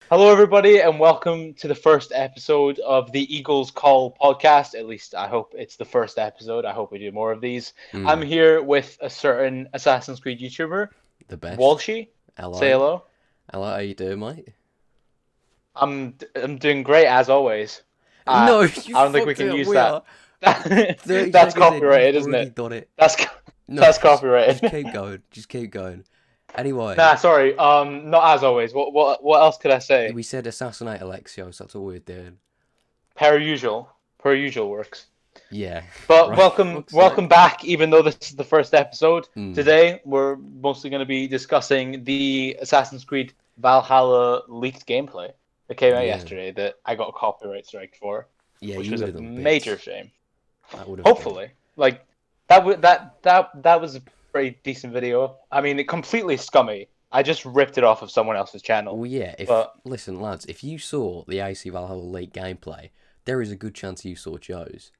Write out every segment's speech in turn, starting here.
Hello, everybody, and welcome to the first episode of the Eagles Call podcast. At least I hope it's the first episode. I hope we do more of these. I'm Mm, here with a certain Assassin's Creed YouTuber, the best. Walshie. Say Hello. hello. Hello, how you doing, mate? I'm doing great as always. No, you I don't think we fucked it can up. use We that. are 30 That's seconds in. You've copyrighted, isn't already it? done it. That's No, that's just copyrighted. keep going. Just keep going. Anyway, Nah, sorry. Not as always. What else could I say? we said assassinate Alexios. That's all we're doing. Per usual. Per usual works. Yeah, But right. Fuck's welcome sake. back. Even though this is the first episode, Mm, today we're mostly going to be discussing the Assassin's Creed Valhalla leaked gameplay that came out yeah. yesterday that I got a copyright strike for, Yeah, which you was would a have done major bits. shame. That would have done. Hopefully, like that was a pretty decent video. I mean, it completely scummy. I just ripped it off of someone else's channel, Well, yeah, but listen, lads, if you saw the AC Valhalla League gameplay, there is a good chance you saw Joe's.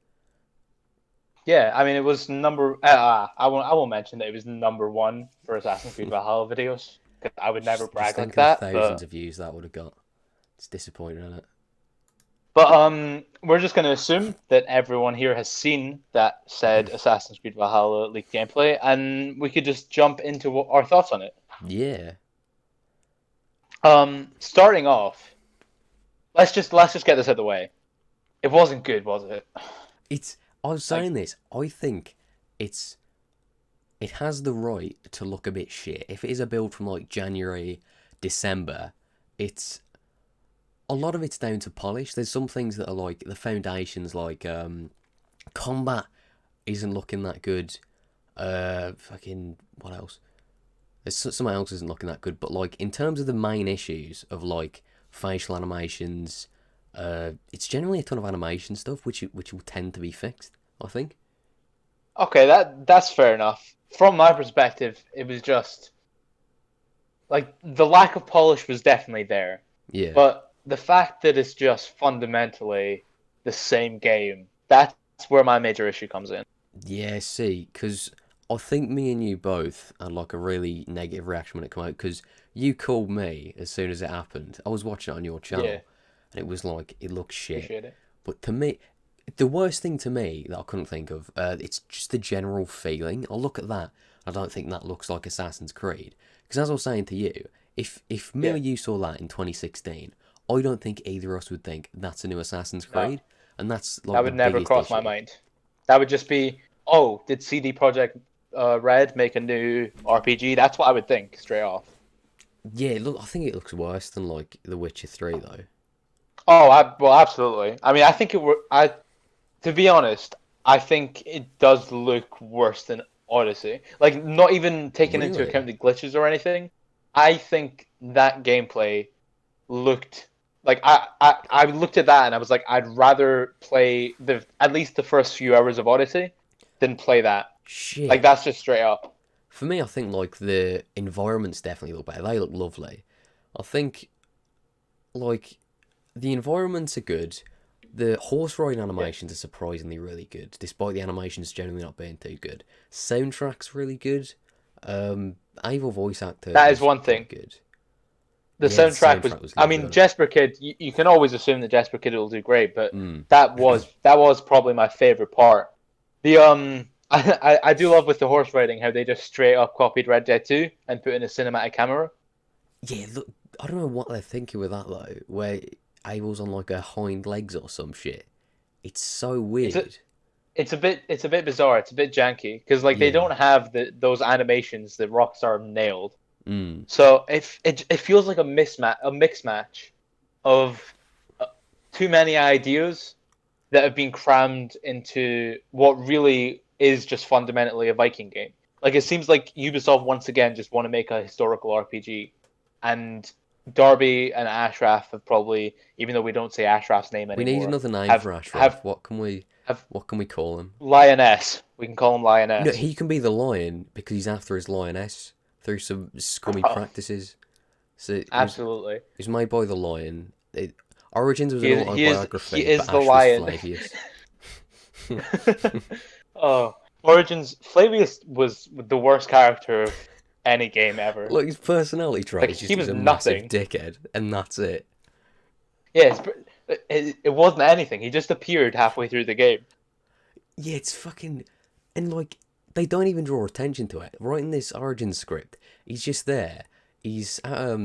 yeah, I mean, it was number. I won't mention that it was number one for Assassin's Creed Valhalla videos because I would never Just brag like think of the that. thousands of views that would have got. It's disappointing, isn't it? We're just gonna assume that everyone here has seen that said Assassin's Creed Valhalla leaked gameplay, and we could just jump into our thoughts on it. Yeah. Starting off, let's just get this out of the way. It wasn't good, was it? It's. I was Like, saying this. I think it's. It has the right to look a bit shit. If it is a build from like January, December, it's a lot of it's down to polish. There's some things that are like the foundations, like combat isn't looking that good. Fucking what else? There's something else isn't looking that good. But like in terms of the main issues of like facial animations, it's generally a ton of animation stuff which will tend to be fixed. I think. okay, that's fair enough. From my perspective, it was just like the lack of polish was definitely there. Yeah. But the fact that it's just fundamentally the same game, that's where my major issue comes in. Yeah, see, because I think me and you both had like a really negative reaction when it came out. Because you called me as soon as it happened. I was watching it on your Yeah, channel, and it was like it looks shit. appreciate it. But to me, the worst thing to me that I couldn't think of, it's just the general feeling. I look at that, I don't think that looks like Assassin's Creed. Because as I was saying to you, if me or Yeah, you saw that in 2016, I don't think either of us would think that's a new Assassin's no, Creed, and that's that like the would never biggest cross my issue. mind. That would just be, oh, did CD Projekt Red make a new RPG? That's what I would think straight off. Yeah, look, I think it looks worse than like The Witcher 3 though. Oh, well, absolutely. I mean, I think it were. To be honest, I think it does look worse than Odyssey. Like, not even taking into account Really? the glitches or anything. I think that gameplay looked like I looked at that and I was like, I'd rather play the at least the first few hours of Odyssey than play that. Like, Shit. that's just straight up. For me, I think like the environments definitely look better. They look lovely. I think like the environments are good. The horse riding Yeah, animations are surprisingly really good, despite the animations generally not being too good. Soundtrack's really good. Able voice actor that is was one thing. quite good. The Yeah, the soundtrack was. soundtrack was I lovely, mean, wasn't it? Jesper Kid. You can always assume that Jesper Kid will do great, but Mm. that was probably my favorite part. The I do love with the horse riding how they just straight up copied Red Dead 2 and put in a cinematic camera. Yeah, look, I don't know what they're thinking with that though. Where Abel's on like her hind legs or some shit. It's so It's a weird. it's a bit bizarre. It's a bit janky because like they Yeah. don't have those animations that Rockstar nailed. Mm. So it feels like a mix match of uh, too many ideas that have been crammed into what really is just fundamentally a Viking game. Like, it seems like Ubisoft once again just want to make a historical RPG, and Darby and Ashraf have probably, even though we don't say Ashraf's name We need anymore, another name have for Ashraf. have have What can we call him? Lioness. We can call him No, Lioness. he can be the lion because he's after his lioness through some scummy Oh, practices. So absolutely. it was made by the lion. Origins was He an is he is he autobiography, but is the Ash was lion. Flavius. Oh, Origins Flavius was the worst character of any game ever. Look, his personality trait Like, is he just he's was a massive nothing. dickhead, and that's it. Yeah, it wasn't anything. He just appeared halfway through the game. Yeah, it's fucking, and like they don't even draw attention to it. Right in this origin script, he's just there. He's at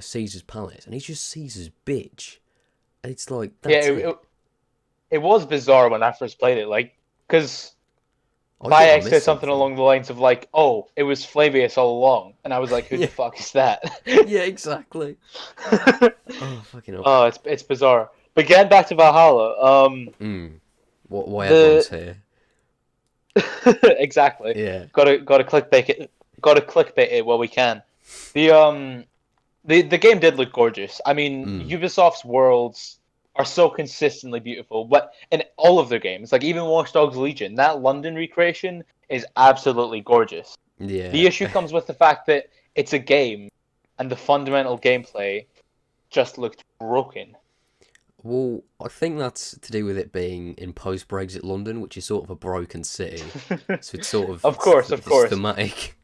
Caesar's palace, and he's just Caesar's bitch. And it's like Yeah, that's it. it was bizarre when I first played it, like, because I thought I Bayek said missed something something. along the lines of like, "Oh, it was Flavius all along," and I was like, "Who the Yeah, fuck is that?" yeah, exactly. Oh fucking up. Oh, it's bizarre. But getting back to Valhalla, Mm. What? Why everyone's the here? exactly, Yeah. gotta clickbait it, gotta clickbait it while we can. The the game did look gorgeous. I mean, Mm. Ubisoft's worlds are so consistently beautiful, but in all of their games, like even Watch Dogs Legion, that London recreation is absolutely gorgeous. Yeah. The issue comes with the fact that it's a game, and the fundamental gameplay just looked broken. Well, I think that's to do with it being in post-Brexit London, which is sort of a broken city. So it's sort of Of course, of it's course. thematic.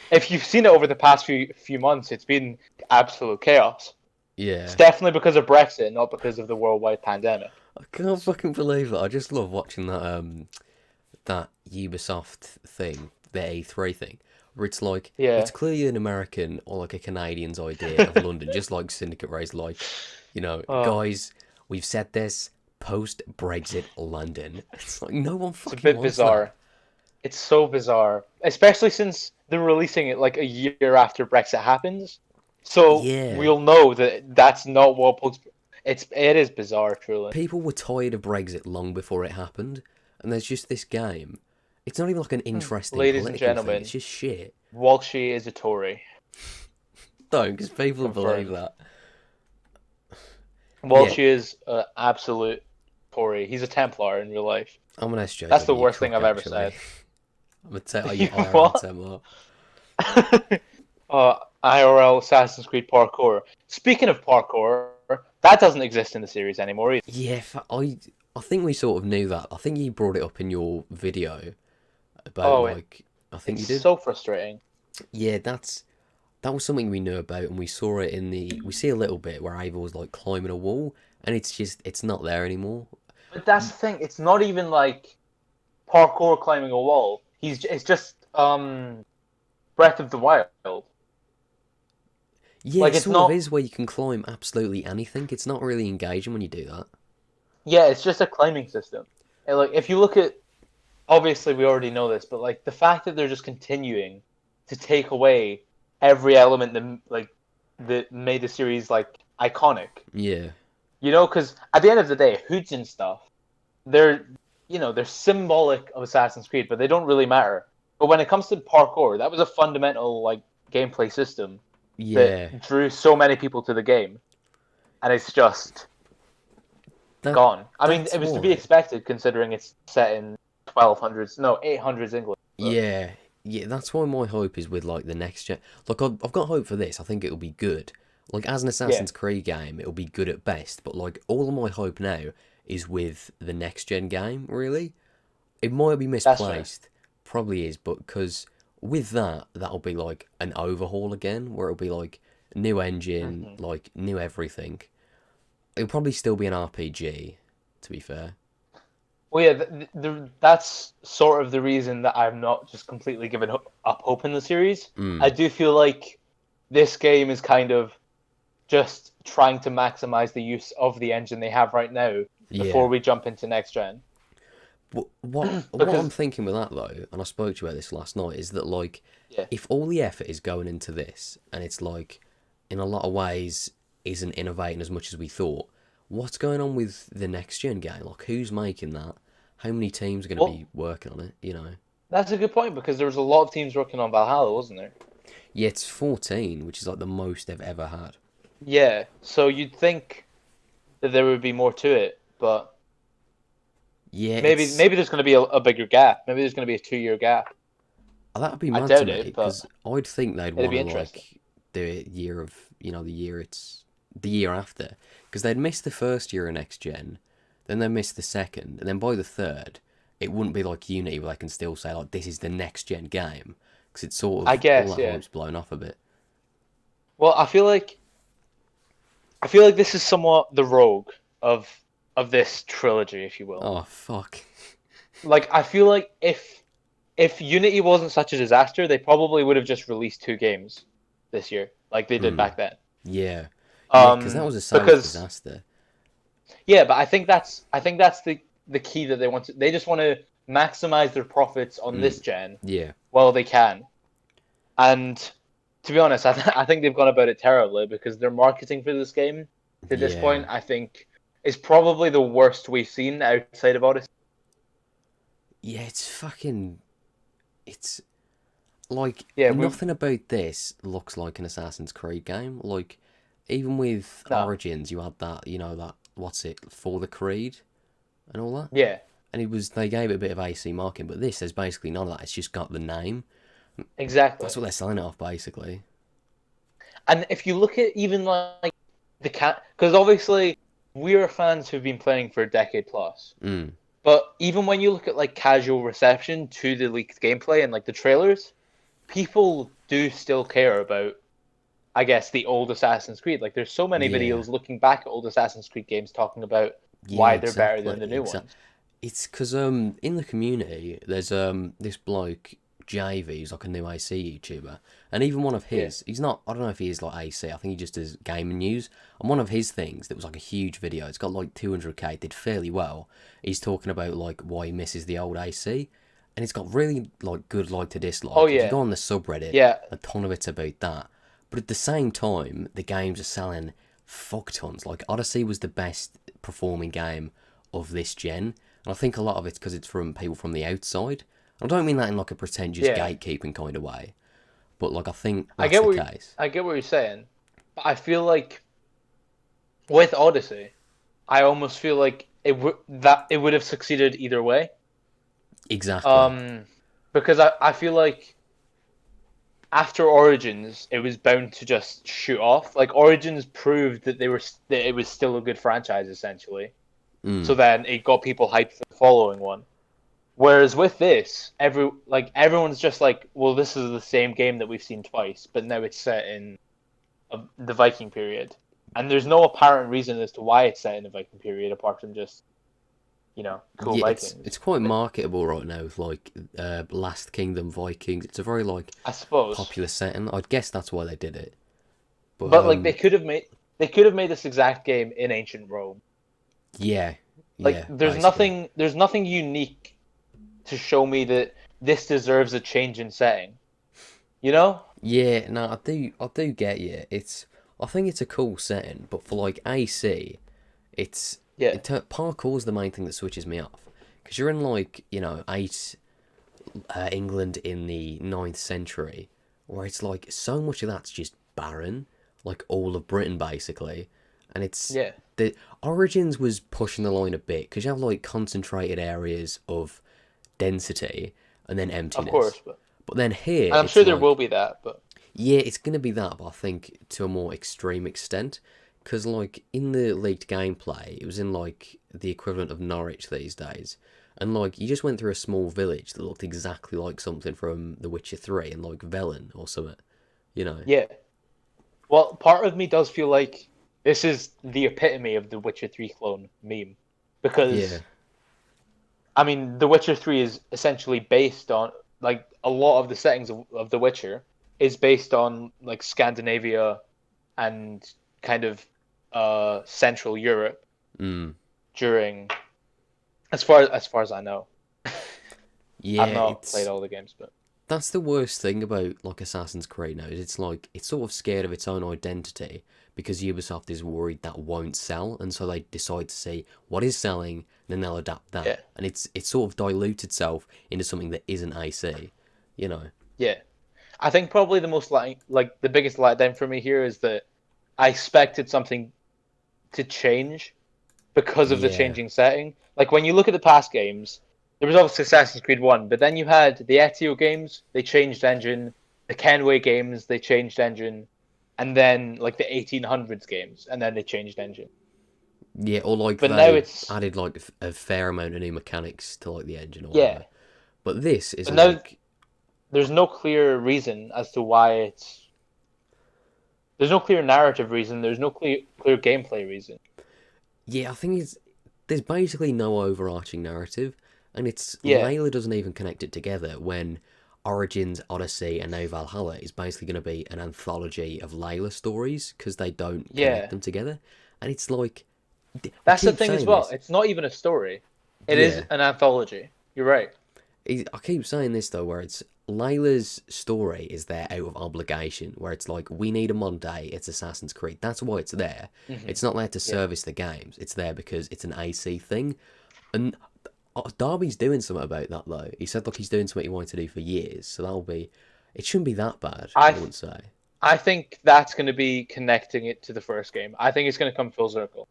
If you've seen it over the past few months, it's been absolute chaos. It's Yeah. definitely because of Brexit, not because of the worldwide pandemic. I can't fucking believe it. I just love watching that Ubisoft thing, the A3 thing, where it's like Yeah. it's clearly an American or like a Canadian's idea of London, just like Syndicate Race, like, Oh, guys, we've said this post Brexit London. It's like no one it's a fucking bit wants that. bizarre. It's so bizarre, especially since they're releasing it like a year after Brexit happens. So Yeah. we'll know that that's not what post. It is bizarre, truly. People were tired of Brexit long before it happened, and there's just this game. It's not even like an interesting Ladies and political thing. It's gentlemen, just shit. Walshie is a Tory. Don't, because people believe Confirmed. that. Yeah, Walshie is an absolute Tory. He's a Templar in real life. I'm an That's the SJW worst thing truck I've ever actually. said. I'm a You IRL what? Temlar. IRL Assassin's Creed parkour. Speaking of parkour, that doesn't exist in the series anymore either. Yeah, I think we sort of knew that. I think you brought it up in your video about Oh, like I think it's you did. so frustrating. Yeah, that was something we knew about, and we saw it we see a little bit where Ava was like climbing a wall, and it's not there anymore. But that's the thing. It's not even like parkour climbing a wall. It's just Breath of the Wild. Yeah, Like it it's sort of not. is where you can climb absolutely anything. It's not really engaging when you do that. Yeah, it's just a climbing system. And like if you look at, obviously we already know this, but like the fact that they're just continuing to take away every element that made the series like iconic. Yeah. You know, because at the end of the day, hoods and stuff, they're they're symbolic of Assassin's Creed, but they don't really matter. But when it comes to parkour, that was a fundamental like gameplay system Yeah. that drew so many people to the game, and it's just That gone. I mean, that's it was to be why. expected considering it's set in 1200s, no 800s England. But Yeah. Yeah, that's why my hope is with like the next gen. Like I've got hope for this. I think it'll be good. Like as an yeah, Assassin's Creed game, it'll be good at best. But like all of my hope now is with the next gen game. Really, it might be that's fair. misplaced, probably is, but because with that, that'll be like an overhaul again, where it'll be like new engine, Hmm. like new everything. It'll probably still be an RPG, to be fair. Well, yeah, that's sort of the reason that I'm not just completely giving up hope in the series. I Mm, do feel like this game is kind of just trying to maximize the use of the engine they have right now before yeah. we jump into next gen. What I'm Because thinking with that though, and I spoke to you about this last night, is that like, yeah, if all the effort is going into this, and it's like, in a lot of ways, isn't innovating as much as we thought, what's going on with the next gen game? Like, who's making that? How many teams are going to well, be working on it? You know? that's a good point because there was a lot of teams working on Valhalla, wasn't there? Yeah, it's 14, which is like the most they've ever had. Yeah, so you'd think that there would be more to it, but Yeah, it's maybe there's going to be a bigger gap. Maybe there's going to be a 2 year gap. that'd be I mad to doubt me it, but because I'd think they'd it'd want be to interesting. like do it year of the year it's the year after because they'd miss the first year of next gen, then they miss the second, and then by the third, it wouldn't be like Unity where they can still say like this is the next gen game because it's sort I of all guess, that yeah. hype's blown off a bit. Well, I feel like I feel like this is somewhat the rogue of this trilogy, if you will. Oh fuck. Like I feel like if Unity wasn't such a disaster, they probably would have just released 2 games this year, like they did Hmm. back then. Yeah. Yeah, because that was a sales Because disaster. yeah, but I think that's the key that they want to. They just want to maximize their profits on Mm. this gen Yeah. while they can. And to be honest, I think they've gone about it terribly because their marketing for this game to this Yeah. point, I think, is probably the worst we've seen outside of Odyssey. Yeah, it's fucking. It's like Yeah, we nothing about this looks like an Assassin's Creed game. Like, even with no, Origins, you had that, that, what's it, For the Creed and all that. yeah, And they gave it a bit of AC marking, but this, there's basically none of that. It's just got the name. exactly. That's what they're selling it off, basically. And if you look at even like the cat, because obviously we're fans who've been playing for a decade plus. Mm. But even when you look at like casual reception to the leaked gameplay and like the trailers, people do still care about, I guess, the old Assassin's Creed. Like there's so many Yeah. videos looking back at old Assassin's Creed games talking about Yeah, why they're better than exactly. the new ones. It's because in the community there's this bloke JV who's like a new AC YouTuber, and even one of Yeah. his he's not I don't know if he is like AC. I think he just does gaming news. And one of his things that was like a huge video. It's got like 200k. Did fairly well. He's talking about like why he misses the old AC, and it's got really like good like to Oh dislike. If you yeah. go on the subreddit, Yeah. a ton of it's about that. But at the same time, the games are selling fuck tons. Like Odyssey was the best performing game of this gen, and I think a lot of it's because it's from people from the outside. I don't mean that in like a pretentious Yeah. gatekeeping kind of way, but like I think I that's get the what case. I get what you're saying. But I feel like with Odyssey, I almost feel like it would have succeeded either way. Exactly. Um because I feel like after Origins, it was bound to just shoot off. Like Origins proved that that it was still a good franchise essentially. So Mm. then it got people hyped for the following one. Whereas with this, everyone's just like, well, this is the same game that we've seen twice, but now it's set in the Viking period, and there's no apparent reason as to why it's set in the Viking period apart from just cool Yeah, it's Vikings. quite marketable right now with like Last Kingdom Vikings. It's a very like I suppose, popular setting. I'd guess that's why they did it. But but like they could have made this exact game in ancient Rome. yeah, Like yeah, basically. there's nothing unique to show me that this deserves a change in setting. You know? Yeah, no, I do get you. I think it's a cool setting, but for like AC, it's Yeah. parkour's the main thing that switches me off. Because you're in like eight England in the 9th century, where it's like so much of that's just barren, like all of Britain basically, and it's Yeah. the Origins was pushing the line a bit because you have like concentrated areas of density and then Of emptiness. course, but But then here and I'm it's sure there will like be that, but yeah, it's gonna be that, but I think to a more extreme extent. Because, like, in the leaked gameplay, it was in, like, the equivalent of Norwich these days. And, like, you just went through a small village that looked exactly like something from The Witcher 3 and, like, Velen or something, you know? yeah. Well, part of me does feel like this is the epitome of the Witcher 3 clone meme. Yeah. Because, I mean, The Witcher 3 is essentially based on, like, a lot of the settings of The Witcher is based on, like, Scandinavia and kind of Central Europe Mm. during, as far as I know. I've Yeah, not played all the games, but that's the worst thing about like Assassin's Creed now is it's like it's sort of scared of its own identity because Ubisoft is worried that won't sell, and so they decide to see what is selling, and then they'll adapt that, yeah, and it's sort of dilute itself into something that isn't AC, you know? yeah. I think probably the most like the biggest letdown for me here is that I expected something to change because of the Yeah, changing setting. Like when you look at the past games, there was obviously Assassin's Creed 1, but then you had the Ezio games, they changed engine, the Kenway games, they changed engine, and then like the 1800s games, and then they changed engine. yeah, or like But now they it's added like a fair amount of new mechanics to like the engine or yeah, whatever. But this is but now like, there's no clear reason as to why it's There's no clear narrative reason. There's no clear gameplay reason. Yeah, I think there's basically no overarching narrative, and it's Yeah, Layla doesn't even connect it together when Origins, Odyssey, and now Valhalla is basically going to be an anthology of Layla stories because they don't connect yeah. them together, and it's like I That's the keep thing as saying well. this, It's not even a story. It is yeah, an anthology. You're right. I keep saying this though, where it's Layla's story is there out of obligation, where it's like we need a Monday, it's Assassin's Creed. That's why it's there. Hmm. It's not there to Yeah. service the games. It's there because it's an AC thing. And Darby's doing something about that though. He said like he's doing something he wanted to do for years, so that'll be. It shouldn't be that bad. I I wouldn't say. I think that's going to be connecting it to the first game. I think it's going to come full circle.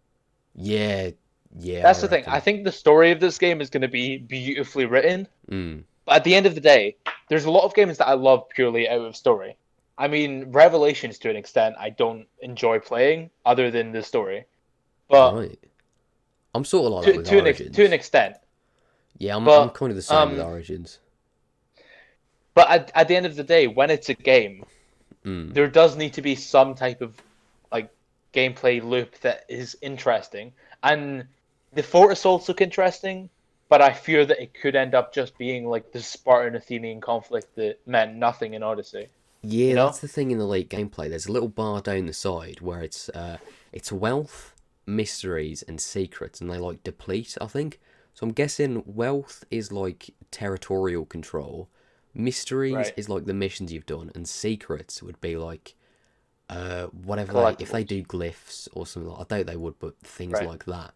Yeah, yeah, I That's the thing. I reckon. think the story of this game is going to be beautifully written. Mm. But at the end of the day, there's a lot of games that I love purely out of story. I mean, Revelations to an extent I don't enjoy playing other than the story. But Right. I'm sort of like that with to an Origins. extent. Yeah, I'm But kind of the same with Origins. at the end of the day, when it's a game, Mm. there does need to be some type of like gameplay loop that is interesting. And the fort assaults look interesting, but I fear that it could end up just being like the Spartan Athenian conflict that meant nothing in Odyssey. Yeah, You know? that's the thing in the late gameplay. There's a little bar down the side where it's wealth, mysteries, and secrets, and they like deplete. I think so. I'm guessing wealth is like territorial control, mysteries Right. is like the missions you've done, and secrets would be like whatever if they Collectibles. do glyphs or something. I doubt they would, but things Right. like that.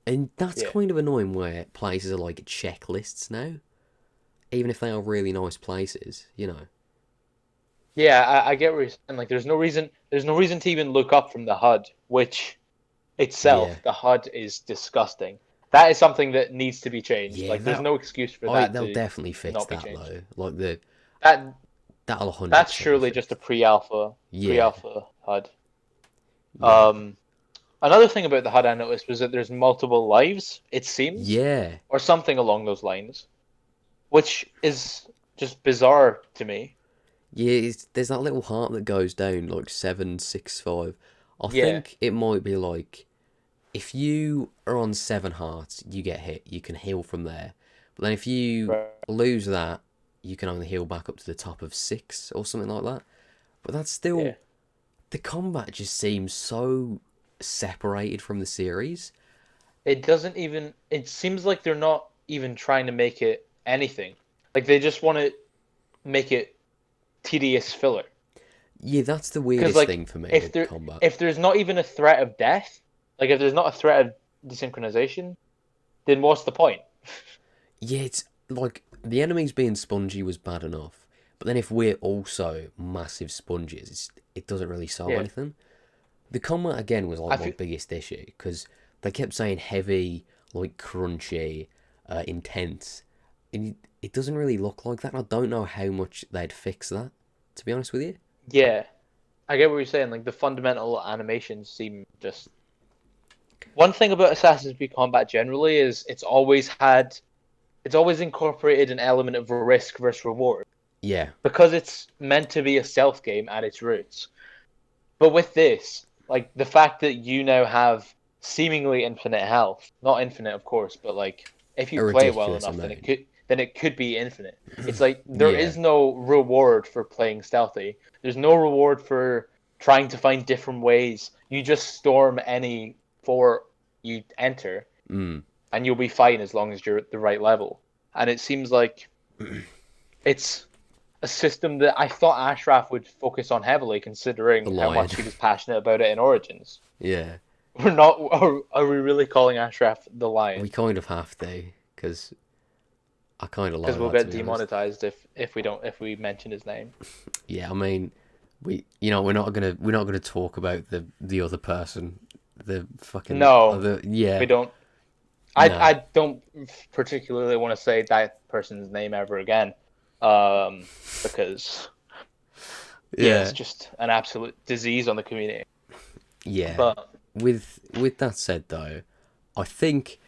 And that's Yeah. kind of annoying where places are like checklists now, even if they are really nice places, you know. Yeah, I get what you're saying. Like, there's no reason to even look up from the HUD, which Yeah, itself, the HUD is disgusting. That is something that needs to be changed. yeah, Like, there's that no excuse for that they'll to definitely fix not be that changed. though. Like the That that'll 100% that's be surely just a fixed. Yeah, pre-alpha HUD. yeah, Um, Another thing about the HUD I noticed was that there's multiple lives, it seems, yeah, or something along those lines, which is just bizarre to me. yeah. There's that little heart that goes down like 765. I Yeah, think it might be like if you are on 7 hearts, you get hit. You can heal from there, but then if you right. lose that, you can only heal back up to the top of 6 or something like that. But that's Yeah. still the combat just seems so separated from the series. It doesn't even. It seems like they're not even trying to make it anything. Like they just want to make it tedious filler. Yeah, that's the Because weirdest like thing for me, the if there combat. if there's not even a threat of death, like if there's not a threat of desynchronization, then what's the point? Yeah, it's like the enemies being spongy was bad enough, but then if we're also massive sponges, it doesn't really solve Yeah, anything. The combat again was I like my feel. biggest issue because they kept saying heavy, like crunchy, intense, and it doesn't really look like that. I don't know how much they'd fix that, to be honest with you. Yeah, I get what you're saying. Like the fundamental animations seem just. One thing about Assassin's Creed combat generally is it's always incorporated an element of risk versus reward Yeah, because it's meant to be a stealth game at its roots. But with this, like the fact that you now have seemingly infinite health, not infinite of course, but like if you a play it well ridiculous enough, amount. then it could be infinite. It's like there Yeah, is no reward for playing stealthy. There's no reward for trying to find different ways. You just storm any fort you enter, mm, and you'll be fine as long as you're at the right level. And it seems like it's a system that I thought Ashraf would focus on heavily, the considering how lion. much he was passionate about it in Origins. Yeah, We're not. Are we really calling Ashraf the we lion? kind of have to because I kind of Because like we'll that, to get be honest. demonetized if we mention his name. Yeah, I mean, we're not gonna talk about the other person, the fucking No, other. we Yeah, don't. no, I don't particularly want to say that person's name ever again, because yeah, it's yeah, just an absolute disease on the community. yeah. But With that said, though, I think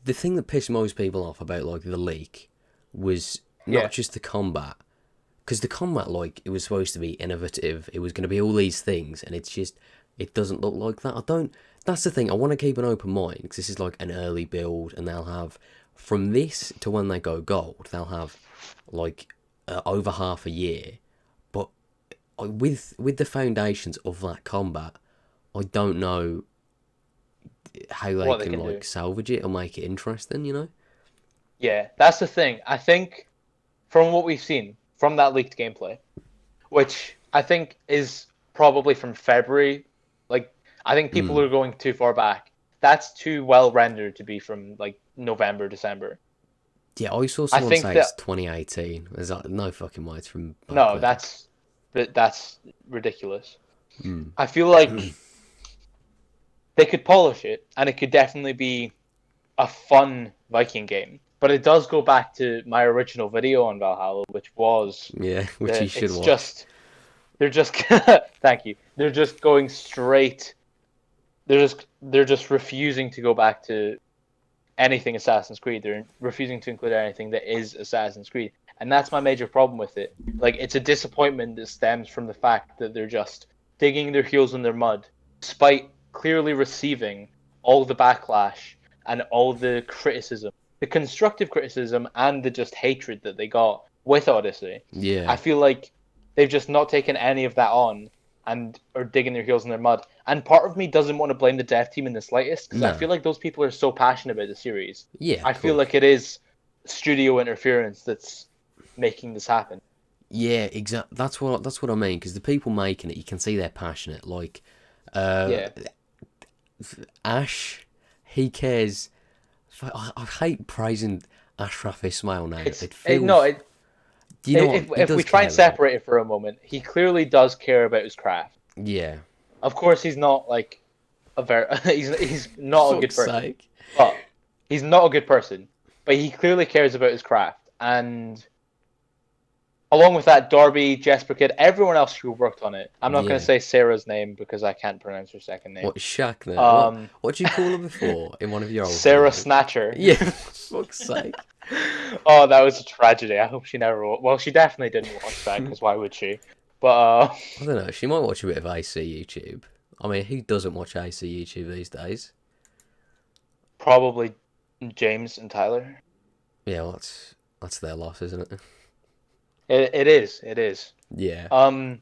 the thing that pissed most people off about like the leak was not yeah, just the combat. because the combat, like, it was supposed to be innovative. It was going to be all these things, and it's just, it doesn't look like that. I don't. That's the thing. I want to keep an open mind because this is like an early build, and they'll have from this to when they go gold, they'll have like over half a year. But with the foundations of that combat, I don't know how they What they can can do. like salvage it or make it interesting. You know? Yeah, that's the thing. I think from what we've seen from that leaked gameplay, which I think is probably from February, like I think people Mm. are going too far back. That's too well rendered to be from like November, December. Yeah, I saw I someone think say it's that 2018. There's like no fucking way it's from back no, then. that's ridiculous. Mm. I feel like they could polish it and it could definitely be a fun Viking game. But it does go back to my original video on Valhalla, which was Yeah, which you that should it's watch. just they're just thank you. They're just going straight. They're just refusing to go back to anything Assassin's Creed. They're refusing to include anything that is Assassin's Creed, and that's my major problem with it. Like it's a disappointment that stems from the fact that they're just digging their heels in their mud, despite clearly receiving all the backlash and all the criticism, the constructive criticism and the just hatred that they got with Odyssey. I Yeah, feel like they've just not taken any of that on and are digging their heels in their mud. And part of me doesn't want to blame the dev team in the slightest because I no, feel like those people are so passionate about the series. yeah, of I feel course. like it is studio interference that's making this happen. Yeah, exact. That's what I mean. Because the people making it, you can see they're passionate. Like, uh, Yeah. Ash, he cares. I hate praising Ashraf Ismail now. It's It it, no, feels. Do you know what? He if we does try care and though. separate it for a moment, he clearly does care about his craft. Yeah. Of course, he's not like a very he's not a good Fuck's person, sake. but he's not a good person. But he clearly cares about his craft, and along with that, Darby, Jesper Kid, everyone else who worked on it. I'm not going to Yeah. say Sarah's name because I can't pronounce her second name. What Shackner? What? Um, What do you call her before in one of your old Sarah videos? Snatcher. Yeah. Fuck's sake. Oh, that was a tragedy. I hope she never. Well, she definitely didn't watch that because why would she? But I don't know. She might watch a bit of AC YouTube. I mean, who doesn't watch AC YouTube these days? probably James and Tyler. Yeah, well, that's their loss, isn't it? It is. It is. Yeah. Um,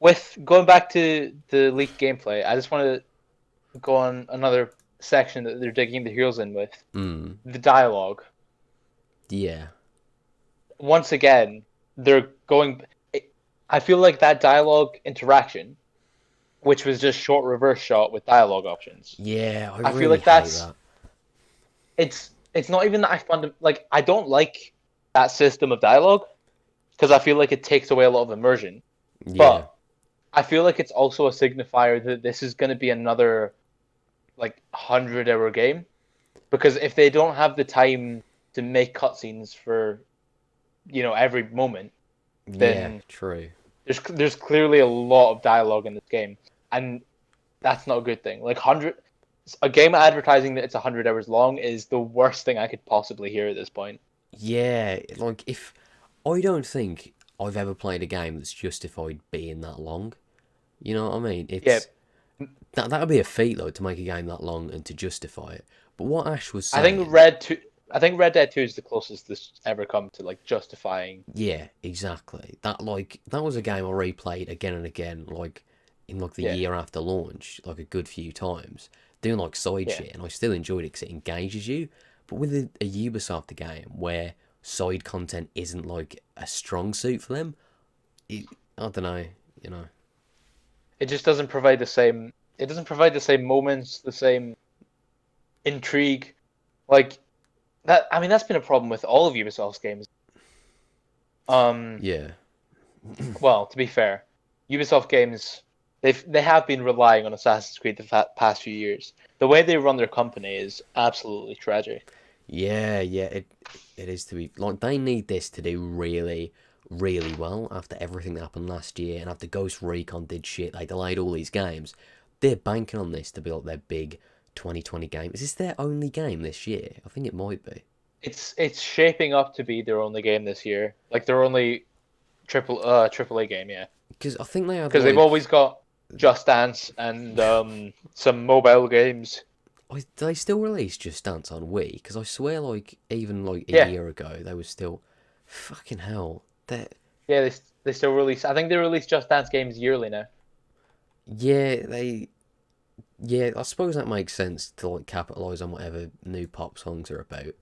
with going back to the leaked gameplay, I just want to go on another section that they're digging the heels in with Mm. the dialogue. Yeah. Once again, they're going. I feel like that dialogue interaction, which was just short reverse shot with dialogue options. Yeah, I I feel really like hate that's that. it's not even that I find like I don't like that system of dialogue because I feel like it takes away a lot of immersion. Yeah. But I feel like it's also a signifier that this is going to be another like 100-hour game because if they don't have the time to make cutscenes for every moment, Yeah, then true. there's clearly a lot of dialogue in this game, and that's not a good thing. Like a game advertising that it's 100 hours long is the worst thing I could possibly hear at this point. Yeah, like if I don't think I've ever played a game that's justified being that long. You know what I mean? Yeah, That would be a feat though to make a game that long and to justify it. But what Ash was I think saying, Red Dead 2 is the closest this ever come to like justifying. yeah, exactly. That was a game I replayed again and again, like in like the Yeah, year after launch, like a good few times, doing like side yeah. shit, and I still enjoyed it because it engages you. But with a Ubisoft game where side content isn't like a strong suit for them, I don't know, you know. It just doesn't provide the same. It doesn't provide the same moments, the same intrigue, like that. I mean, that's been a problem with all of Ubisoft's games. Um, Yeah, well, to be fair, Ubisoft games they have been relying on Assassin's Creed the past few years. The way they run their company is absolutely tragic. yeah. It is to be like they need this to do really, really well after everything that happened last year and after Ghost Recon did shit. They delayed all these games. They're banking on this to be like their big 2020 game. Is this their only game this year? I think it might be. It's shaping up to be their only game this year. Like their only triple A game, yeah. Because I think they had Because they've like always got Just Dance and some mobile games. they still release Just Dance on Wii. Because I swear, like even like a Yeah, year ago, they were still fucking hell. That yeah, they still release. I think they release Just Dance games yearly now. yeah yeah. I suppose that makes sense to like capitalize on whatever new pop songs are about.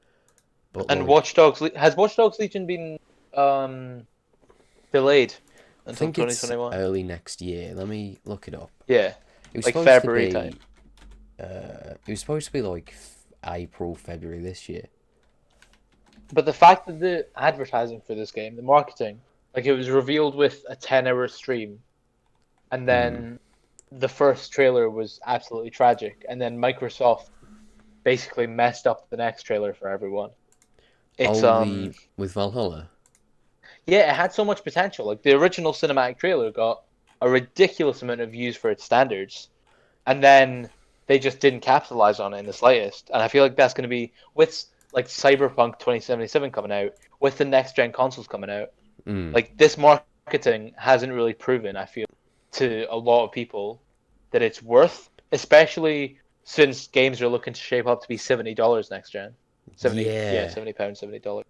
But And like Has Watch Dogs Legion been um delayed I until think it's 2021? early next year. Let me look it up. Yeah, It was like supposed to February time. be. It was supposed to be like April, February this year. But the fact that the advertising for this game, the marketing, like it was revealed with a 10-hour stream, and Mm. then the first trailer was absolutely tragic, and then Microsoft basically messed up the next trailer for everyone. It's Oh, the with Valhalla. yeah, it had so much potential. Like the original cinematic trailer got a ridiculous amount of views for its standards, and then they just didn't capitalize on it in the slightest. And I feel like that's going to be with like Cyberpunk 2077 coming out, with the next gen consoles coming out. Mm. Like this marketing hasn't really proven, I feel, to a lot of people that it's worth, especially since games are looking to shape up to be $70 next gen. 70, yeah, Yeah, £70, $70.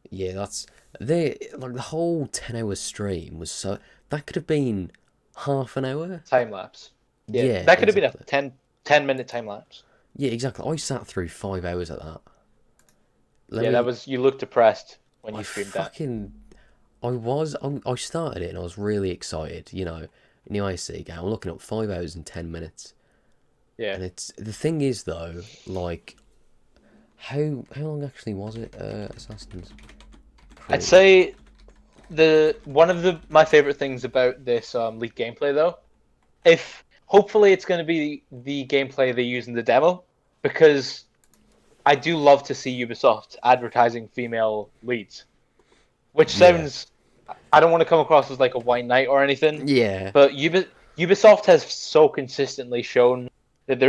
yeah. That's they like the whole 10-hour stream was so that could have been half an hour. Time lapse. Yeah, Yeah, that could have been a exactly. 10-minute time lapse. Yeah, exactly. I sat through 5 hours of that. Let Yeah, that me. was, you looked depressed when I you streamed that. fucking. I started it and I was really excited. You know, new IC game. I'm looking up 5 hours and 10 minutes. Yeah. And it's the thing is though, like how long actually was it? Assassin's I'd Creed. say the one of the my favorite things about this leaked gameplay though, if hopefully it's going to be the gameplay they use in the demo, because I do love to see Ubisoft advertising female leads, which Yeah, sounds, I don't want to come across as like a white knight or anything, yeah, but Ubisoft has so consistently shown that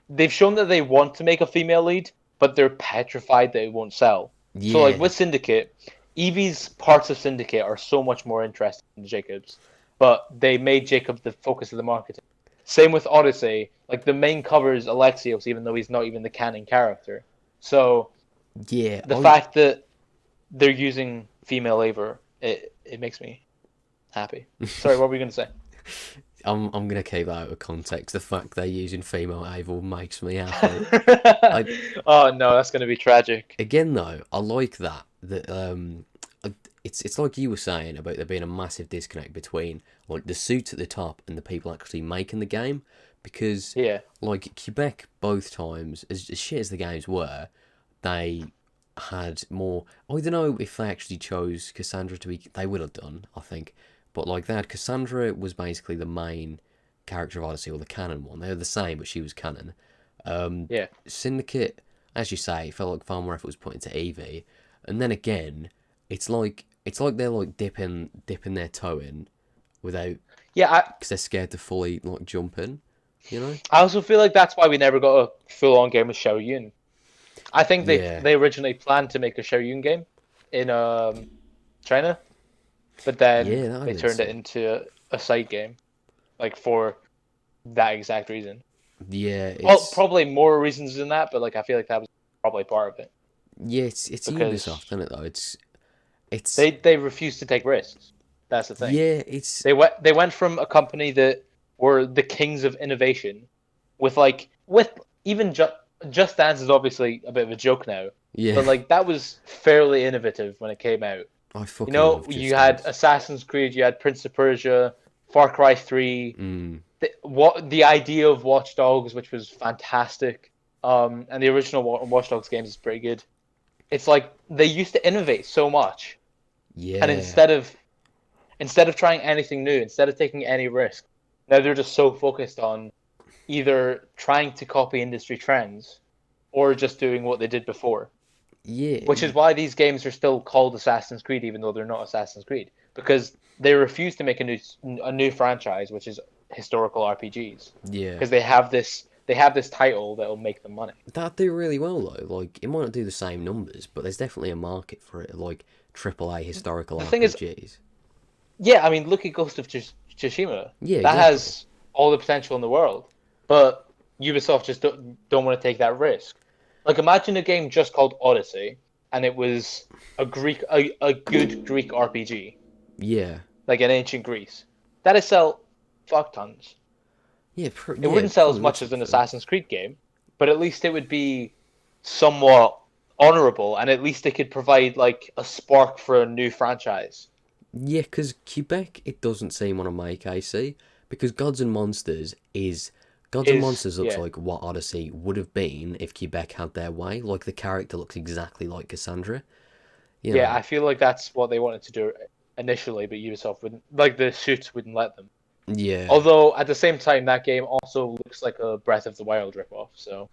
they've shown that they want to make a female lead, but they're petrified that it won't sell. So like yeah, with Syndicate, Evie's parts of Syndicate are so much more interesting than Jacob's, but they made Jacob the focus of the marketing. Same with Odyssey, like the main cover is Alexios, even though he's not even the canon character. So yeah. the fact that they're using female Eivor, it makes me happy. Sorry, what were you gonna say? I'm gonna keep that out of context. The fact they're using female Avel makes me happy. I Oh no, that's gonna be tragic. again though, I like that it's like you were saying about there being a massive disconnect between like the suits at the top and the people actually making the game, because Yeah, like Quebec both times, as shit as the games were, they had more. I don't know if they actually chose Cassandra to be. They would have done, I think, but like they had Cassandra was basically the main character of Odyssey or the canon one. They were the same, but she was canon. yeah. Syndicate, as you say, felt like far more effort was put into Evie, and then again, it's like they're like dipping their toe in without Yeah, because they're scared to fully like jump in, you know? I also feel like that's why we never got a full-on game with Xiao Yun. I think Yeah, they originally planned to make a Xiao Yun game in China, but then yeah, that would they have been turned it sick. into a side game, like for that exact reason. Yeah, Well, it's probably more reasons than that, but like I feel like that was probably part of it yeah, it's Ubisoft, because isn't it? Though it's they refused to take risks. That's the thing. yeah, it's They went from a company that were the kings of innovation, with even Just Dance is obviously a bit of a joke now, yeah. but like that was fairly innovative when it came out. I You fucking know, love Just you had Dance. Assassin's Creed, you had Prince of Persia, Far Cry 3, Mm, the idea of Watch Dogs, which was fantastic, and the original Watch Dogs games is pretty good. It's like they used to innovate so much, and yeah, instead of trying anything new, instead of taking any risk, now they're just so focused on either trying to copy industry trends or just doing what they did before. Which is yeah, why these games are still called Assassin's Creed, even though they're not Assassin's Creed, because they refuse to make a new franchise, which is historical RPGs, yeah. because they have this title that will make them money. That'd do really well though. Like it might not do the same numbers, but there's definitely a market for it. Like AAA historical The thing is, RPGs. Yeah, I mean, look at Ghost of Tsushima. Yeah, That exactly. has all the potential in the world, but Ubisoft just don't want to take that risk. Like, imagine a game just called Odyssey, and it was a good Greek RPG, Yeah, like in ancient Greece. That'd sell fuck tons. yeah, It yeah. wouldn't It sell as probably would much as an something. Assassin's Creed game, but at least it would be somewhat honorable, and at least it could provide like a spark for a new franchise. Yeah, because Quebec, it doesn't seem want to make AC because Gods and Is Monsters looks yeah, like what Odyssey would have been if Quebec had their way. Like the character looks exactly like Cassandra. You yeah. know. I feel like that's what they wanted to do initially, but Ubisoft wouldn't. Like the suits wouldn't let them. Yeah. Although at the same time, that game also looks like a Breath of the Wild ripoff. So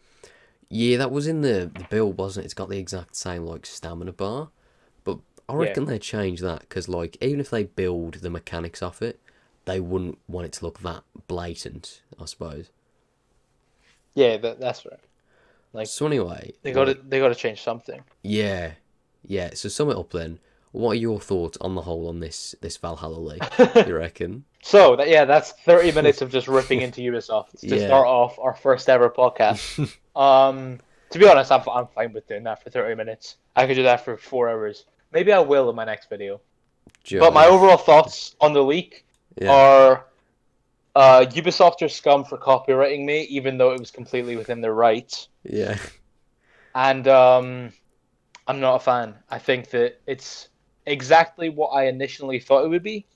Yeah, that was in the build, wasn't it? It's got the exact same like stamina bar, but I yeah, reckon they change that because like even if they build the mechanics off it, they wouldn't want it to look that blatant. I suppose. yeah, that's right. Like So anyway, they got to change something. yeah, yeah. So sum it up then. What are your thoughts on the whole on this Valhalla leak? You reckon? So yeah, that's 30 minutes of just ripping into Ubisoft to Yeah. start off our first ever podcast. Um, to be honest, I'm fine with doing that for 30 minutes. I could do that for 4 hours. Maybe I will in my next video. But my Joe. overall thoughts on the leak Yeah. are Ubisoft are scum for copywriting me, even though it was completely within their rights. Yeah. And I'm not a fan. I think that it's exactly what I initially thought it would be.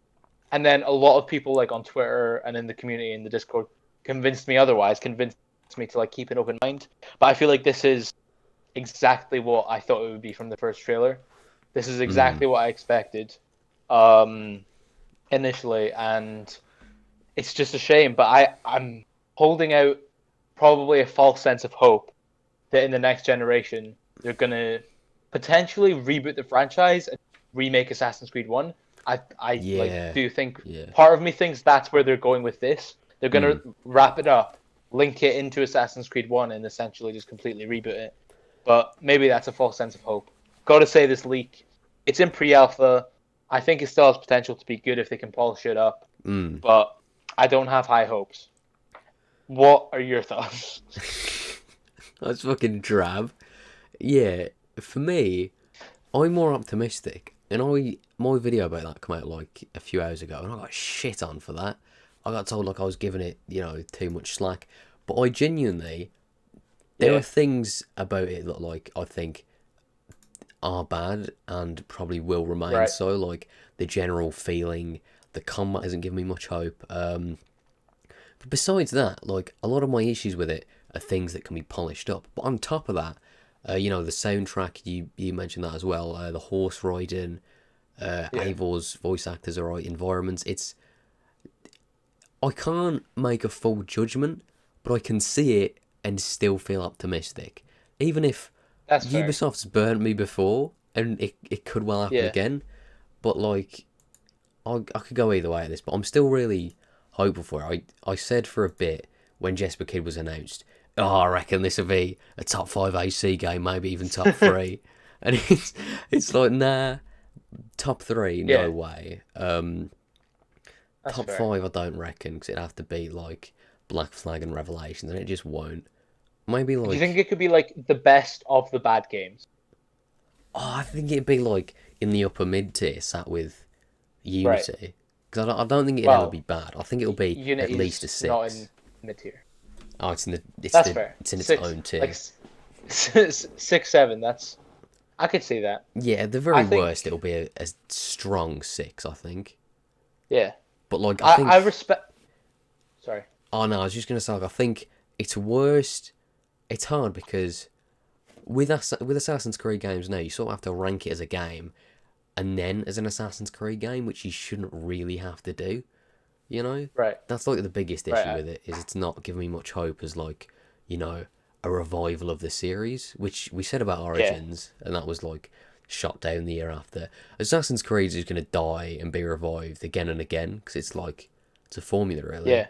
And then a lot of people like on Twitter and in the community in the Discord convinced me otherwise, convinced me to like keep an open mind. But I feel like this is exactly what I thought it would be from the first trailer. This is Mm. exactly what I expected um, initially, and it's just a shame. But I'm holding out probably a false sense of hope that in the next generation they're gonna potentially reboot the franchise and remake Assassin's Creed One. I like Yeah. do think Yeah. part of me thinks that's where they're going with this. They're gonna Mm. wrap it up, link it into Assassin's Creed One, and essentially just completely reboot it. But maybe that's a false sense of hope. Got to say, this leak, it's in pre-alpha. I think it still has potential to be good if they can polish it up, Mm. but I don't have high hopes. What are your thoughts? That's fucking drab. Yeah. For me, I'm more optimistic, and my video about that came out like a few hours ago, and I got shit on for that. I got told like I was giving it, too much slack. But I genuinely, there are Yeah, things about it that like I think are bad and probably will remain right. so. Like the general feeling, the combat hasn't given me much hope. But besides that, like a lot of my issues with it are things that can be polished up. But on top of that, the soundtrack you mentioned that as well. The horse riding, Yeah, Eivor's voice actors are right, environments. I can't make a full judgment, but I can see it and still feel optimistic. Even if that's fair. Ubisoft's burnt me before, and it could well happen Yeah, again. But like, I could go either way at this, but I'm still really hopeful for it. I said for a bit when Jesper Kid was announced, oh, I reckon this will be a top 5 AC game, maybe even top 3. And it's like, nah, top 3, yeah, no way. that's Top fair. 5, I don't reckon, because it'd have to be like Black Flag and Revelations, and it just won't. Maybe Do you think like, it could be like the best of the bad games? I think it'd be like in the upper mid tier, sat with Right. Unity. Because I don't think it'd ever be Well, bad. I think it'll be at least a Unity's not in 6. mid tier. Oh, it's in the That's fair. it's in its Six, own like tier. 6, 7. That's I could see that. Yeah, at the I very worst, it'll think, be a strong 6, I think. yeah. But like, I I think. respect. Sorry. Oh no, I was just gonna say, like, I think it's worst. It's hard because with Assassin's Creed games now, you sort of have to rank it as a game, and then as an Assassin's Creed game, which you shouldn't really have to do. You know, Right. that's like the biggest issue Right. with it is it's not giving me much hope as like a revival of the series, which we said about Yeah. Origins, and that was like shot down the year after. Assassin's Creed is going to die and be revived again and again because it's a formula really. Yeah.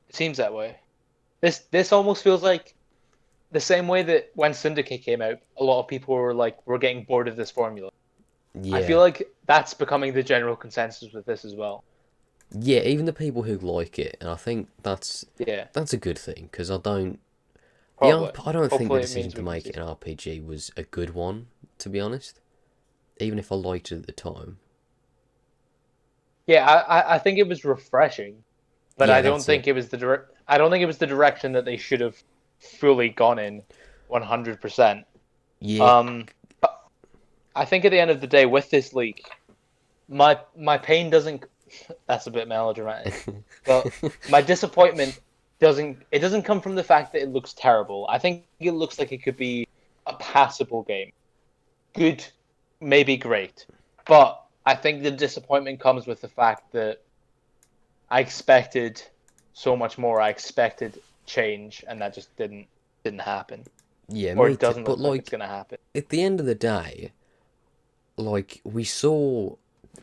It seems that way. This almost feels like the same way that when Syndicate came out, a lot of people were like, "We're getting bored of this formula." I feel Yeah. like that's becoming the general consensus with this as well. Yeah, even the people who like it, and I think Yeah, that's a good thing because I don't probably. I don't think the Hopefully, it decision means to we can make see it an some. RPG was a good one, to be honest. Even if I liked it at the time. Yeah, I think it was refreshing, but Yeah, I don't that's it. think it was I don't think it was the direction that they should have fully gone in, 100%. Yeah, Um, but I think at the end of the day, with this leak, my pain doesn't. That's a bit melodramatic, but my disappointment doesn't come from the fact that it looks terrible. I think it looks like it could be a passable game, good, maybe great, but I think the disappointment comes with the fact that I expected so much more. I expected change, and that just didn't happen, yeah, or me it too. doesn't But look like it's like gonna happen. at the end of the day, like we saw,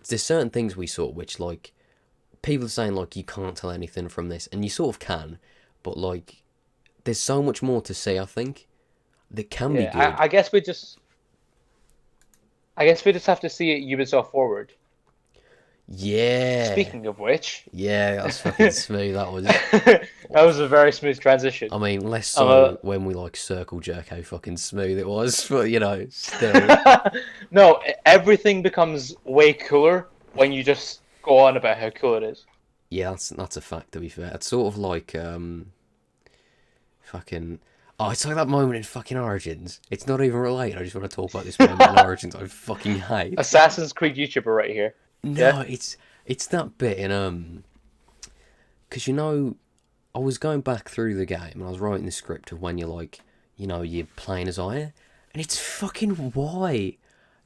there's certain things we saw which like people are saying like you can't tell anything from this, and you sort of can, but like there's so much more to see. I think that can be Yeah, good. I guess we just have to see it Ubisoft forward. Yeah, Speaking of which, yeah, that was fucking that smooth. That was. was a very smooth transition. I mean, less I'm a so when we like circle jerk how fucking smooth it was, but you know, still. no, everything becomes way cooler when you just go on about how cool it is. Yeah, that's a fact. To be fair, it's sort of like fucking. Oh, it's like that moment in fucking Origins. It's not even related. I just want to talk about this moment in Origins. I fucking hate. Assassin's Creed YouTuber right here. Yeah. No, it's that bit in because you know, I was going back through the game and I was writing the script of when you're like, you know, you're playing as Aya, and it's fucking why.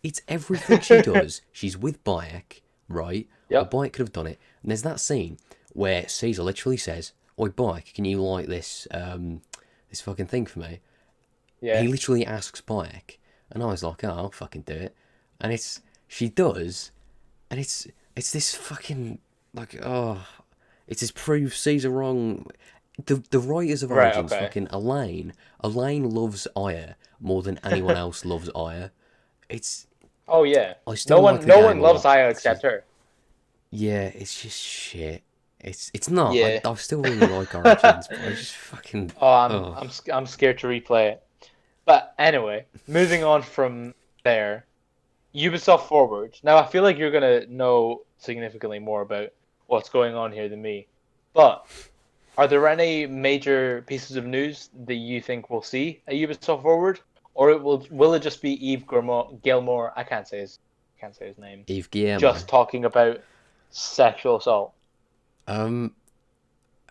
It's everything she does. She's with Bayek, right? Or Yep. Bayek could have done it. And there's that scene where Caesar literally says, "Oi, Bayek, can you light this fucking thing for me?" He Yeah. literally asks Bayek, and I was like, "Oh, I'll fucking do it." And she does, and it's this fucking like it's this prove Caesar wrong. The writers of Right. Origins Okay. fucking Elaine loves Aya more than anyone else loves Aya. It's Oh yeah. I still like the No game one a loves lot. Io It's just except her. yeah, it's just shit. It's not. Yeah. I still really like Origins, but I just fucking Oh, oh I'm scared to replay it. But anyway, moving on from there, Ubisoft Forward. Now I feel like you're gonna know significantly more about what's going on here than me. But are there any major pieces of news that you think we'll see at Ubisoft Forward, or will it just be Gilmore? I can't say his name. Eve Guillermo. Just talking about sexual assault. Um,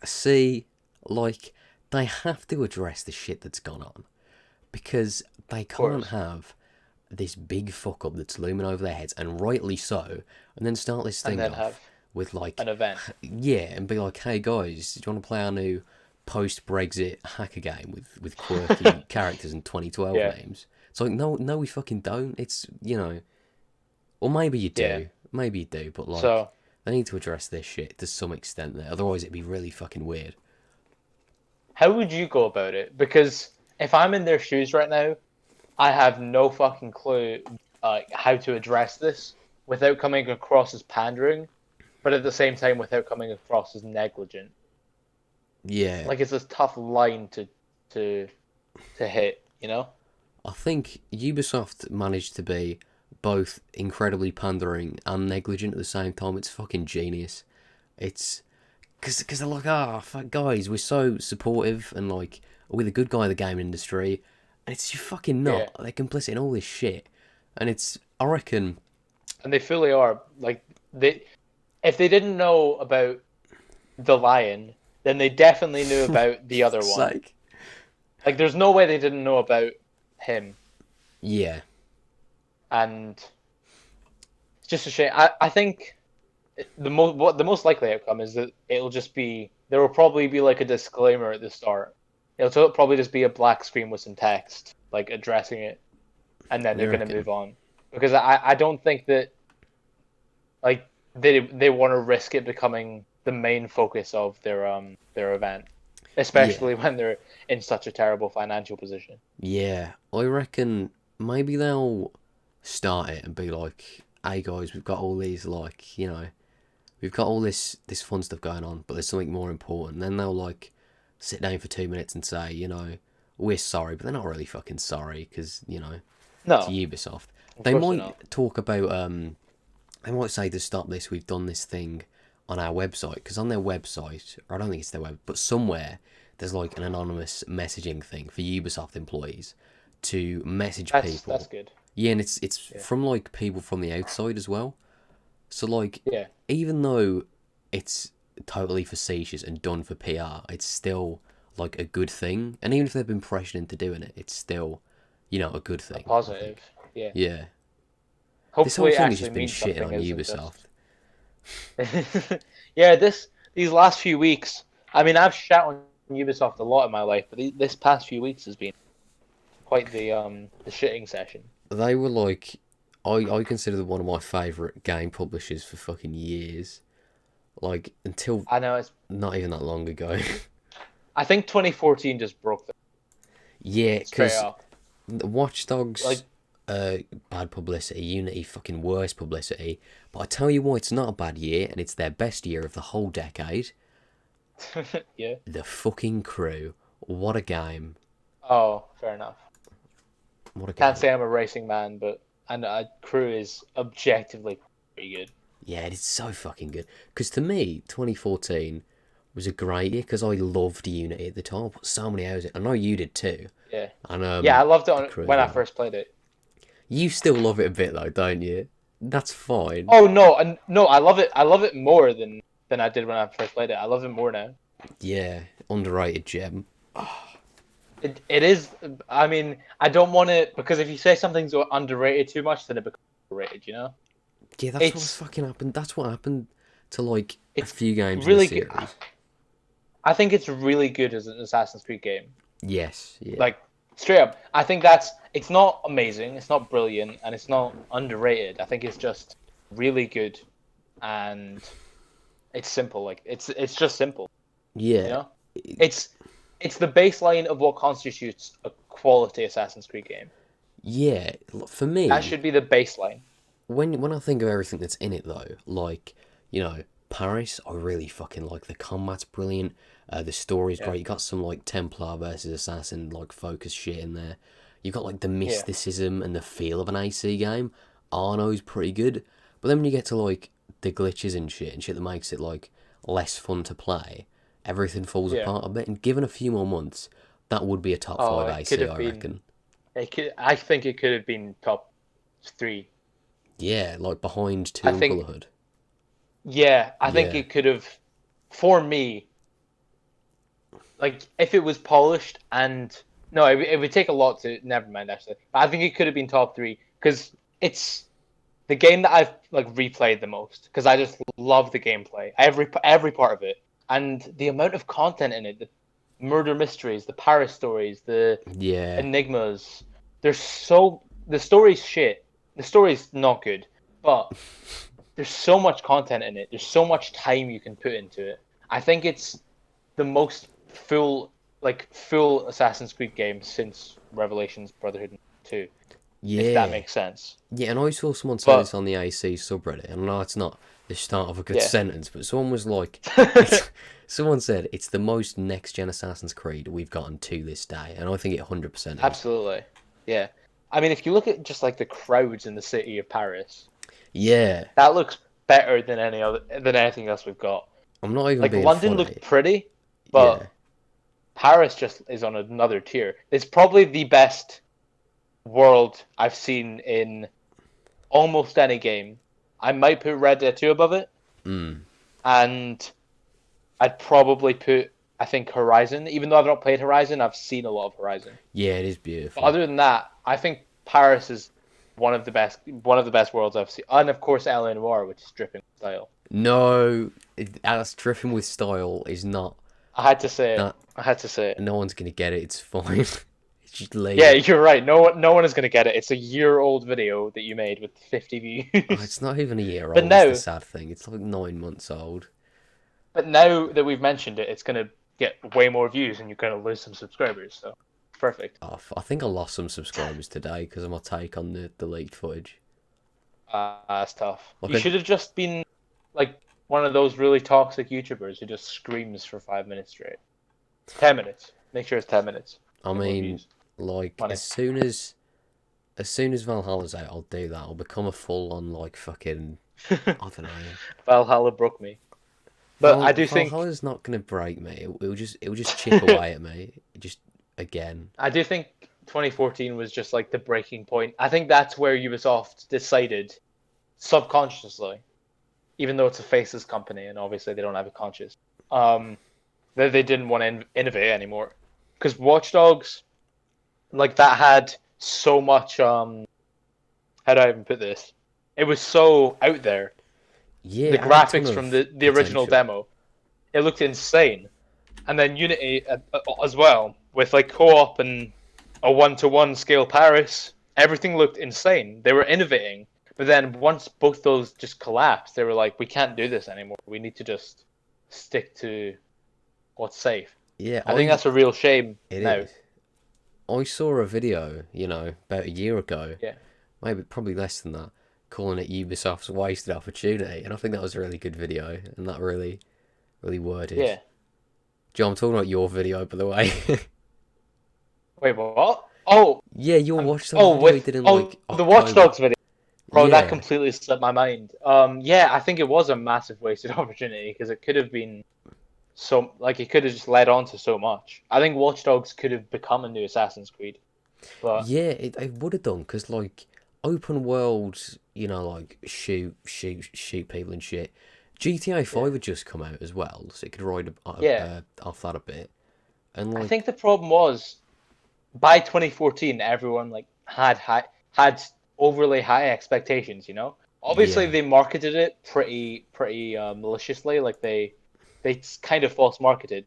see, like they have to address the shit that's gone on because they Of can't course, have this big fuck up that's looming over their heads, and rightly so, and then start this and thing then off have with like, an event. yeah, and be like, hey guys, do you want to play our new post-Brexit hacker game with quirky characters and 2012 Yeah, names? It's like, no, we fucking don't. It's or yeah. maybe you do, but like, So they need to address this shit to some extent there. Otherwise, it'd be really fucking weird. how would you go about it? Because if I'm in their shoes right now, I have no fucking clue how to address this without coming across as pandering, but at the same time without coming across as negligent. Yeah, Like it's a tough line to to hit, you know? I think Ubisoft managed to be both incredibly pandering and negligent at the same time. It's fucking genius. It's because they're like, fuck, guys, we're so supportive and like we're the good guy of the game industry, and it's just fucking Yeah. not. They're complicit in all this shit, and it's I reckon, And they fully are. Like they if they didn't know about the lion, then they definitely knew about the other fuck's one. sake. Like there's no way they didn't know about him. Yeah, And it's just a shame. I think the most likely outcome is that it'll just be there will probably be like a disclaimer at the start. Probably just be a black screen with some text like addressing it, and then they're you gonna reckon? move on because I don't think that like they want to risk it becoming the main focus of their event, Yeah, especially when they're in such a terrible financial position. yeah. I reckon maybe they'll start it and be like, hey guys, we've got all these like, we've got all this fun stuff going on, but there's something more important. And then they'll like sit down for 2 minutes and say, we're sorry, but they're not really fucking sorry because it's No, Ubisoft. of They course they're not. might talk about they might say to stop this, we've done this thing on our website, because on their website, or I don't think it's their web, but somewhere there's like an anonymous messaging thing for Ubisoft employees to message people. That's good. Yeah, and it's from like people from the outside as well. So like, Yeah. even though it's totally facetious and done for PR, it's still like a good thing. And even if they've been pressured into doing it, it's still, a good thing. Positive. Yeah. Yeah. This whole Hopefully, it thing has just actually been means shitting on something. Isn't Ubisoft. just... yeah. These last few weeks. I mean, I've shat on Ubisoft a lot in my life, but this past few weeks has been quite the shitting session. They were like, I consider them one of my favourite game publishers for fucking years. Like, until I know it's. not even that long ago. I think 2014 just broke them Yeah, straight because up. Watch Dogs, Like, bad publicity, Unity, fucking worse publicity. But I tell you what, it's not a bad year, and it's their best year of the whole decade. yeah. The fucking Crew. What a game. Oh, fair enough. What a game. Can't say I'm a racing man, but Crew is objectively pretty good. Yeah, it's so fucking good. Because to me, 2014 was a great year because I loved Unity at the time. I put so many hours in. I know you did too. Yeah. And Yeah, I loved it Crew when as I well. first played it. You still love it a bit though, don't you? That's fine. Oh no, no, I love it. I love it more than I did when I first played it. I love it more now. Yeah, underrated gem. It is. I mean, I don't want to, because if you say something's underrated too much, then it becomes overrated. Yeah, that's It's what's fucking happened. That's what happened to like a it's few games really in the good. series. I think it's really good as an Assassin's Creed game. Yes, yeah. Like straight up, I think it's not amazing, it's not brilliant, and it's not underrated. I think it's just really good, and it's simple. Like it's just simple. yeah. It's the baseline of what constitutes a quality Assassin's Creed game. Yeah, for me, That should be the baseline. when I think of everything that's in it though, like, Paris, I really fucking like. The combat's brilliant. The story's great. You got some like Templar versus Assassin like focus shit in there. You got like the mysticism and the feel of an AC game. Arno's pretty good, but then when you get to like the glitches and shit that makes it like less fun to play, everything falls apart a bit. And given a few more months, that would be a top 5 AC, I reckon. I think it could have been top 3. Yeah, like behind Two and Brotherhood. Yeah, I think it could have, for me, like, if it was polished and... No, it would take a lot to... Never mind, actually. But I think it could have been top 3, because it's the game that I've, like, replayed the most, because I just love the gameplay. Every part of it. And the amount of content in it, the murder mysteries, the Paris stories, the enigmas, the story's shit. The story's not good, but there's so much content in it. There's so much time you can put into it. I think it's the most full Assassin's Creed game since Revelations, Brotherhood 2. Yeah. If that makes sense. Yeah, and I saw someone say this on the AC subreddit, and I know it's not the start of a good sentence, but someone was like, someone said it's the most next-gen Assassin's Creed we've gotten to this day, and I think it 100% is. Absolutely. Yeah. I mean, if you look at just like the crowds in the city of Paris, that looks better than anything else we've got. I'm not even like being London funny. looked pretty, but Paris just is on another tier. It's probably the best world I've seen in almost any game. I might put Red Dead 2 above it, and I'd probably put, I think, Horizon. Even though I've not played Horizon, I've seen a lot of Horizon. Yeah, it is beautiful. But other than that, I think Paris is one of the best worlds I've seen, and of course LA Noire, which is dripping with style. No, that's dripping with style is not. I had to say it. No one's gonna get it. It's fine. It's just lame. Yeah, you're right. No one is gonna get it. It's a year-old video that you made with 50 views. It's not even a year old. But now, it's the sad thing. It's like 9 months old. But now that we've mentioned it, it's gonna get way more views, and you're gonna lose some subscribers. So, perfect. I think I lost some subscribers today because of my take on the leaked footage. That's tough. Like, You should have just been like one of those really toxic YouTubers who just screams for 5 minutes straight. 10 minutes. Make sure it's 10 minutes. I Get more mean, views. like, Money. as soon as Valhalla's out, I'll do that. I'll become a full-on, like, fucking, I don't know. Valhalla broke me. But I do think Valhalla's not gonna break me. It'll just chip away at me. Just again. I do think 2014 was just like the breaking point. I think that's where Ubisoft decided subconsciously, even though it's a faceless company and obviously they don't have a conscience, that they didn't want to innovate anymore. Because Watch Dogs, like that had so much. How do I even put this? It was so out there. Yeah, The it had a ton graphics of from the original potential. demo, it looked insane. And then Unity as well, with like co-op and a one-to-one scale Paris, everything looked insane. They were innovating, but then once both those just collapsed, they were like, we can't do this anymore. We need to just stick to what's safe. Yeah, I think that's a real shame it now. is. I saw a video, about a year ago, Yeah. maybe probably less than that, calling it Ubisoft's wasted opportunity, and I think that was a really good video, and that really, really worded. Yeah. Joe, I'm talking about your video, by the way. Wait, what? Oh, Yeah, your Watch Dogs oh, video with did in like the Watch October. Dogs video. Bro, that Yeah, completely slipped my mind. Yeah, I think it was a massive wasted opportunity because it could have been so like it could have just led on to so much. I think Watch Dogs could have become a new Assassin's Creed, but yeah, it would have done because like open world, like shoot people and shit. GTA 5 yeah, had just come out as well, so it could ride yeah. off that a bit. And I like, think the problem was by 2014, everyone like had overly high expectations. Obviously yeah, they marketed it pretty maliciously, like they kind of false marketed.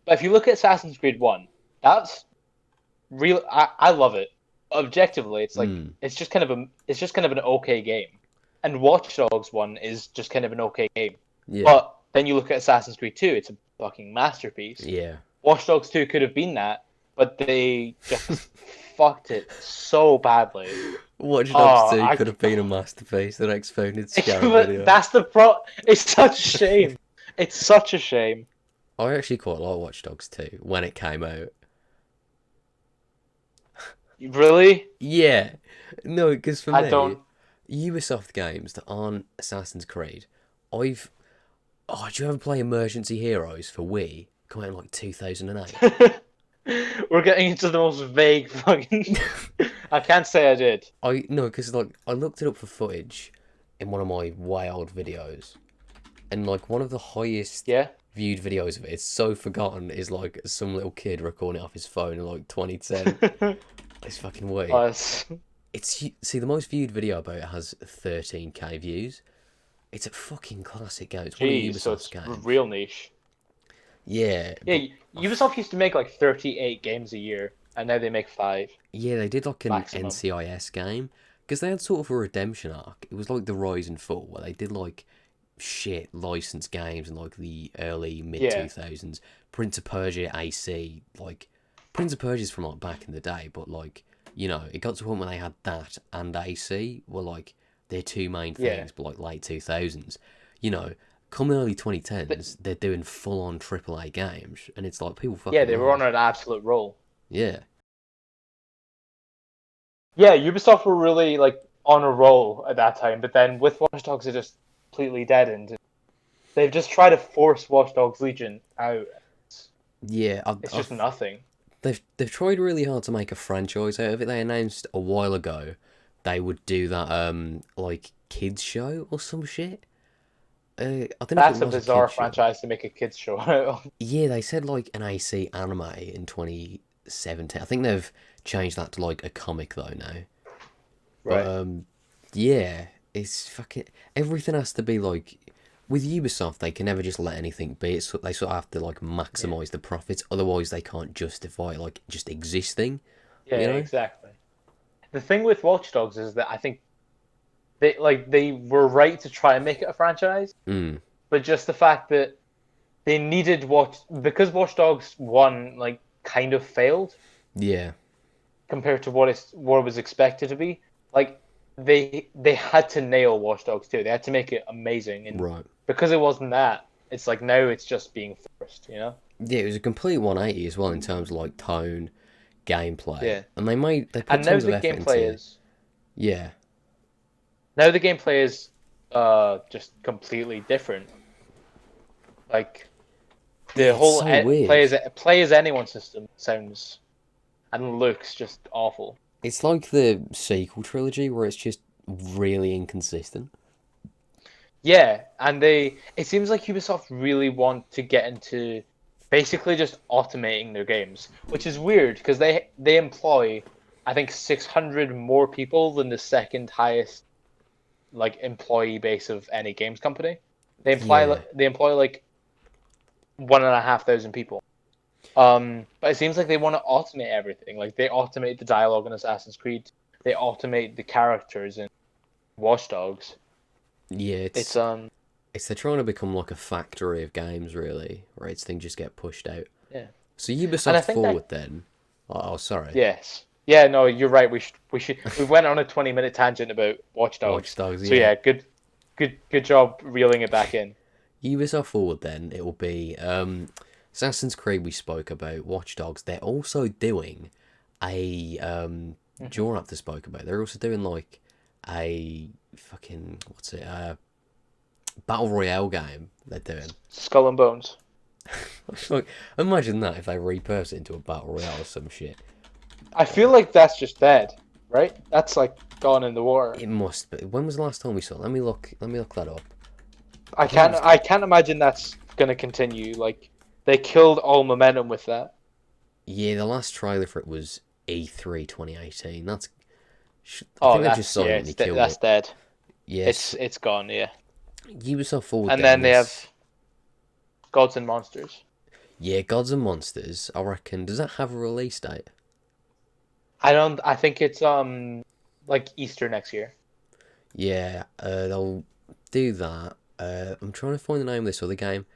But if you look at Assassin's Creed One, that's real. I love it. Objectively, it's like mm, it's just kind of an okay game, and Watch Dogs One is just kind of an okay game. yeah, But then you look at Assassin's Creed Two, it's a fucking masterpiece. yeah. Watch Dogs 2 could have been that, but they just fucked it so badly. Watch Dogs Oh, 2 could have been a masterpiece. The next phone scary but video. that's the It's such a shame. It's such a shame. I actually quite like Watch Dogs 2 when it came out. Really? Yeah, no, because for I me, don't. Ubisoft games that aren't Assassin's Creed, I've. Oh, did you ever play Emergency Heroes for Wii? Come out in like 2008. We're getting into the most vague fucking. I can't say I did. I no, because like I looked it up for footage in one of my way old videos, and like one of the highest Yeah. viewed videos of it, it's so forgotten, is like some little kid recording it off his phone in like 2010. It's fucking weird. Us. See, the most viewed video about it has 13k views. It's a fucking classic game. It's one of Jeez, so Ubisoft's it's games. real niche. Yeah, Yeah, but Ubisoft used to make like 38 games a year, and now they make 5 yeah, they did like an maximum. NCIS game because they had sort of a redemption arc. It was like the Rise and Fall, where they did like shit licensed games in like the early mid Yeah. 2000s. Prince of Persia AC, like Prince of Persia's from like back in the day, but like it got to a point when they had that and AC were like their two main Yeah. things, but like late 2000s. You know, come early Th- 2010s, they're doing full on AAA games, and it's like people Yeah, fucking they love were on it. an absolute roll. Yeah, Yeah, Ubisoft were really like on a roll at that time, but then with Watch Dogs, it just completely deadened. They've just tried to force Watch Dogs Legion out. yeah. It's just nothing. They've tried really hard to make a franchise out of it. They announced a while ago they would do that like kids show or some shit. I don't know if That's it a was a bizarre kids show. franchise to make a kids show out of. Yeah, they said like an AC anime in 2017. I think they've changed that to like a comic though now. But Right. yeah, it's fucking everything has to be like with Ubisoft. They can never just let anything be. They sort of have to like Yeah. maximize the profits. Otherwise, they can't justify like just existing. Yeah, You know? exactly. The thing with Watch Dogs is that I think they were right to try and make it a franchise, Mm. but just the fact that they needed because Watch Dogs 1 like kind of failed Yeah. compared to what it was expected to be. Like they had to nail Watch Dogs 2. They had to make it amazing, and Right. because it wasn't that, it's like now it's just being forced, you know? Yeah, it was a complete 180 as well in terms of like tone, gameplay, Yeah. and they put And now tons of the effort gameplay into. is Yeah, now the gameplay is just completely different. Like yeah, the it's whole so weird. play as anyone system sounds and looks just awful. It's like the sequel trilogy where it's just really inconsistent. Yeah, and it seems like Ubisoft really want to get into basically just automating their games, which is weird because they employ I think 600 more people than the second highest like employee base of any games company. Yeah, They employ like 1,500 people. But it seems like they want to automate everything. Like they automate the dialogue in Assassin's Creed, they automate the characters in Watch Dogs. yeah, It's it's they're trying to become like a factory of games, really, where its things just get pushed out. yeah, So and I Ubisoft think that Forward then. Oh, sorry, yes, yeah, no, you're right. We went on a 20-minute tangent about Watch Watch Dogs. Dogs. So Yeah, yeah, good job reeling it back in. Ubisoft Forward then it will be Assassin's Creed we spoke about, Watch Dogs. They're also doing a Mhm. Joe Raptor spoke about. They're also doing like a fucking what's it battle royale game. They're doing. Skull and Bones. Like, imagine that if they repurpose it into a battle royale or some shit. I feel like that's just dead, right? That's like gone in the water. It must be. When was the last time we saw it? Let me look. Let me look that up. I can't imagine that's gonna continue. Like they killed all momentum with that. Yeah, the last trailer for it was E3 2018. I Oh, think they just silently killed that's it. dead. Yes, It's gone, yeah. Ubisoft Forward And then then they this. have Gods and Monsters. Yeah, Gods and Monsters. I reckon. Does that have a release date? I don't. I think it's like Easter next year. Yeah, they'll do that. I'm trying to find the name of this other game.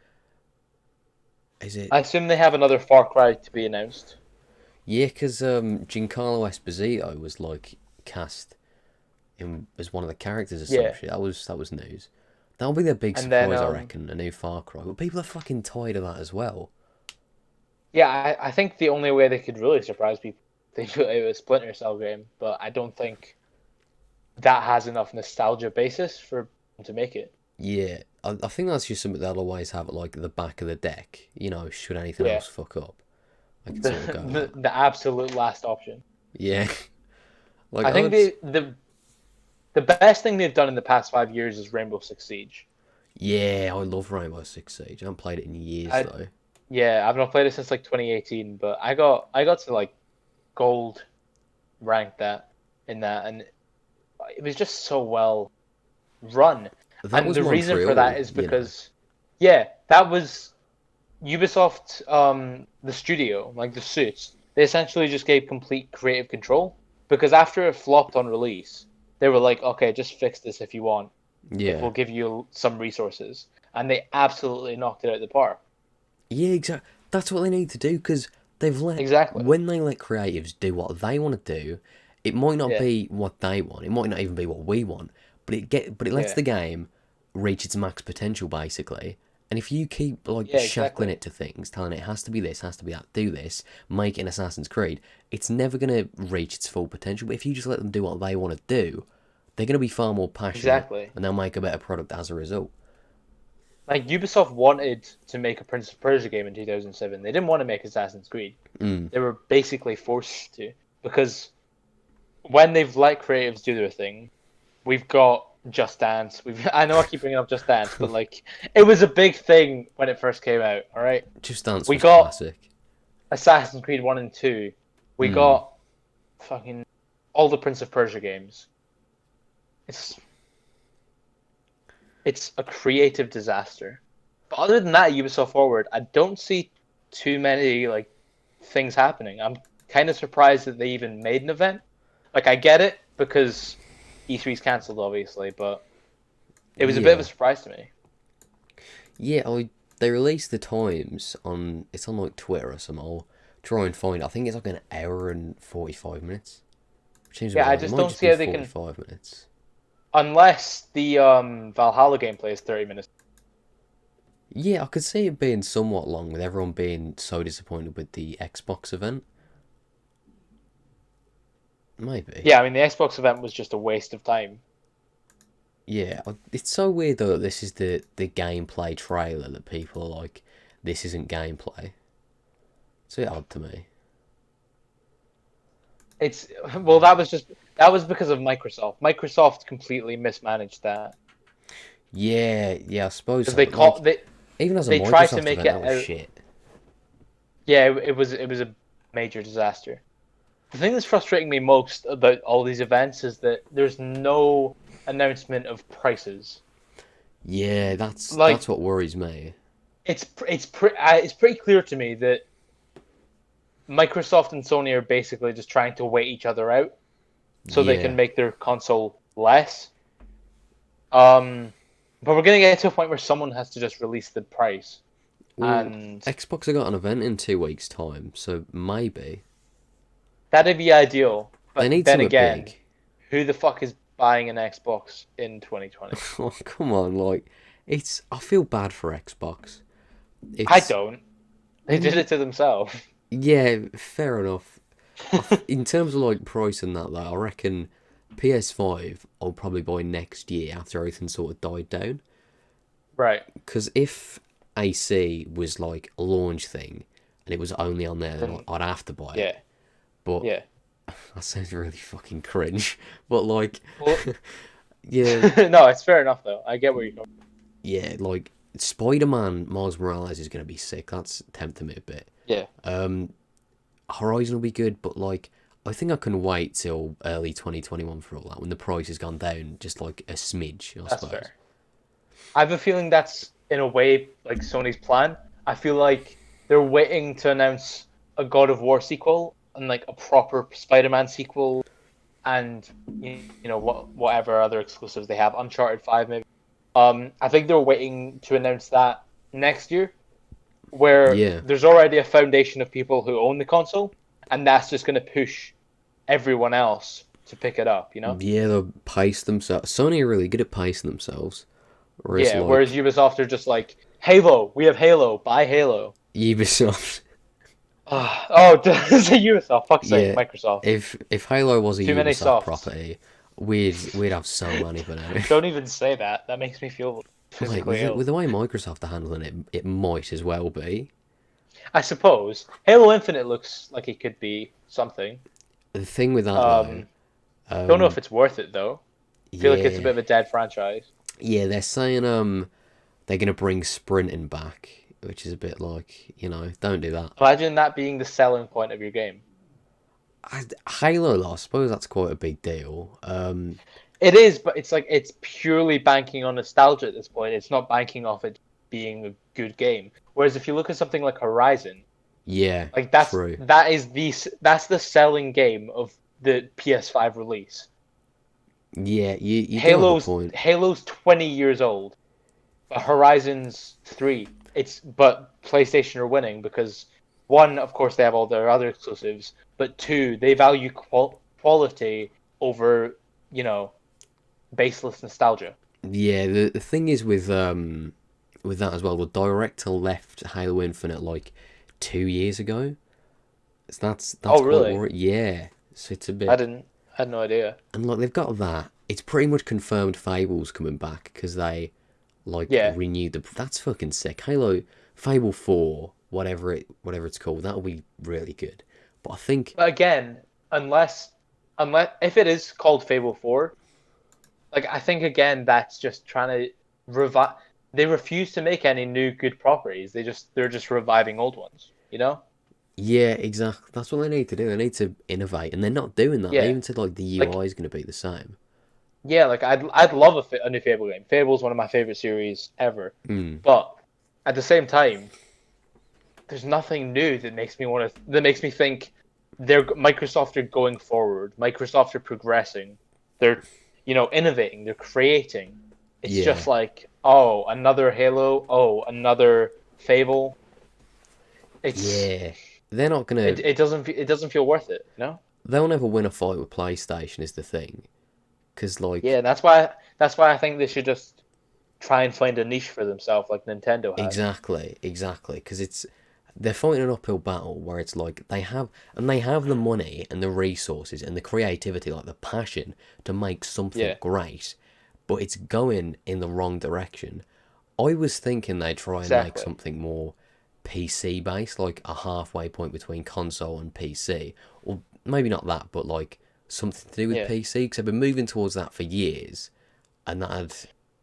Is it? I assume they have another Far Cry to be announced. Yeah, because Giancarlo Esposito was like cast in as one of the characters or some Yeah, shit. That was news. That'll be the big and then surprise, I reckon. A new Far Cry, but people are fucking tired of that as well. yeah, I think the only way they could really surprise people they do it a Splinter Cell game, but I don't think that has enough nostalgia basis for them to make it. Yeah, I think that's just something they'll always have at like the back of the deck. Should anything Yeah, else fuck up, I can the sort of go that. the absolute last option. Yeah, like I think the best thing they've done in the past 5 years is Rainbow Six Siege. yeah, I love Rainbow Six Siege. I haven't played it in years I though. Yeah, I've not played it since like 2018, but I got to like gold rank that in that, and it was just so well run. That And was the reason for that Montreal, is because yeah, that was Ubisoft, the studio, like the suits. They essentially just gave complete creative control because after it flopped on release, they were like, okay, just fix this if you want. Like Yeah, we'll give you some resources, and they absolutely knocked it out of the park. yeah, exactly. That's what they need to do because Exactly. when they let creatives do what they want to do, it might not Yeah. be what they want. It might not even be what we want, but it lets Yeah. the game reach its max potential basically. And if you keep like Yeah. shackling Exactly. it to things, telling it has to be this, has to be that, do this, make it an Assassin's Creed, it's never gonna reach its full potential. But if you just let them do what they want to do, they're gonna be far more passionate, Exactly. and they'll make a better product as a result. Like Ubisoft wanted to make a Prince of Persia game in 2007. They didn't want to make Assassin's Creed. Mm. They were basically forced to because when they've let creatives do their thing, we've got Just Dance. I know I keep bringing up Just Dance, but like it was a big thing when it first came out. All right, Just Dance we was got classic. Assassin's Creed 1 and 2. We Mm. got fucking all the Prince of Persia games. It's it's a creative disaster. But other than that, Ubisoft Forward, I don't see too many like things happening. I'm kind of surprised that they even made an event. Like I get it because E3's cancelled, obviously, but it was a bit of a Yeah. surprise to me. Yeah, they released the times on it's on like Twitter or something. I'll try and find it. I think it's like an hour and 45 minutes. Which seems a bit Yeah, I long. It just might don't just see be how they can. 45 minutes. unless the Valhalla gameplay is 30 minutes. Yeah, I could see it being somewhat long with everyone being so disappointed with the Xbox event. Maybe. Yeah, I mean the Xbox event was just a waste of time. Yeah, it's so weird though that this is the gameplay trailer that people are like, this isn't gameplay. It's a bit odd to me. It's well, that was because of Microsoft. Microsoft completely mismanaged that Yeah, I suppose because so. Like, even as a they tried to Microsoft make event, it that was out. shit. Yeah, it was a major disaster. The thing that's frustrating me most about all these events is that there's no announcement of prices. Yeah, that's Like what worries me. it's pretty clear to me that Microsoft and Sony are basically just trying to wait each other out so they can Yeah. make their console less. Um, but we're gonna get to a point where someone has to just release the price, Well, and Xbox have got an event in 2 weeks' time, so maybe that'd be ideal. they But need then something again, big. who the fuck is buying an Xbox in 2020? Oh, come on, like it's. I feel bad for Xbox. I It's don't. They did well, it to themselves. yeah, fair enough. In terms of like price and that, though, I reckon PS5 I'll probably buy next year after everything sort of died down. Right. Because if AC was like a launch thing and it was only on there, then Then I'd have to buy it. yeah, But yeah. that sounds really fucking cringe. But like, Well, yeah, no, it's fair enough though. I get where you're going. yeah, like Spider-Man Miles Morales is gonna be sick. That's tempting me a bit. Yeah, Um, Horizon will be good, but like, I think I can wait till early 2021 for all that when the price has gone down just like a smidge, I that's suppose. fair. I have a feeling that's in a way like Sony's plan. I feel like they're waiting to announce a God of War sequel and like a proper Spider-Man sequel, and whatever other exclusives they have, Uncharted 5 maybe. I think they're waiting to announce that next year, where Yeah, there's already a foundation of people who own the console, and that's just going to push everyone else to pick it up. yeah, they'll pace themselves. Sony are really good at pacing themselves, whereas Yeah. Whereas like Ubisoft are just like Halo. We have Halo. Buy Halo. Ubisoft, Oh, it's a Ubisoft. Fuck's sake, yeah, Microsoft. if Halo was a Too many Ubisoft softs. property, we'd have so many by now. Don't even say that. That makes me feel Like physically ill. with the way Microsoft are handling it, it might as well be. I suppose Halo Infinite looks like it could be something. The thing with that though, Um, don't know if um, it's worth it though. I feel like it's a yeah, bit of a dead franchise. yeah, they're saying they're gonna bring sprinting back, which is a bit like, don't do that. Imagine that being the selling point of your game. Halo, though, I suppose that's quite a big deal. It is, but it's like it's purely banking on nostalgia at this point. It's not banking off it being a good game. Whereas if you look at something like Horizon, Yeah, like true. that's the selling game of the PS5 release. Yeah, you do have a Halo's point. Halo's 20 years old, but Horizon's 3. But PlayStation are winning because one, of course, they have all their other exclusives, but two, they value quality over, you know, baseless nostalgia. Yeah, the thing is with that as well, the director left Halo Infinite like 2 years ago. So that's Oh, quite really? worrying. Yeah, so it's a I bit. didn't. I had no idea. And like they've got that. It's pretty much confirmed Fable's coming back because they like Yeah, renewed the. That's fucking sick. Halo Fable 4, whatever it's called, that'll be really good. But I think but again, unless if it is called Fable 4, like I think again that's just trying to revive. They refuse to make any new good properties. They're just reviving old ones. You know? yeah, exactly. That's what they need to do. They need to innovate, and they're not doing that. They Yeah. even said like the Like UI is going to be the same. yeah, like I'd love a new Fable game. Fable's one of my favorite series ever. Mm. But at the same time, there's nothing new that makes me think Microsoft are going forward. Microsoft are progressing. They're innovating. They're creating. It's Yeah, just like, oh, another Halo. Oh, another Fable. It's yeah. They're not gonna. it doesn't feel worth it. They'll never win a fight with PlayStation. Is the thing. Because like Yeah, that's why I think they should just try and find a niche for themselves, like Nintendo has. exactly. Because they're fighting an uphill battle where it's like they have the money and the resources and the creativity, like the passion to make something Yeah, great, but it's going in the wrong direction. I was thinking they'd try and make exactly. something more PC based, like a halfway point between console and PC, or maybe not that, but like something to do with Yeah, PC because I've been moving towards that for years, and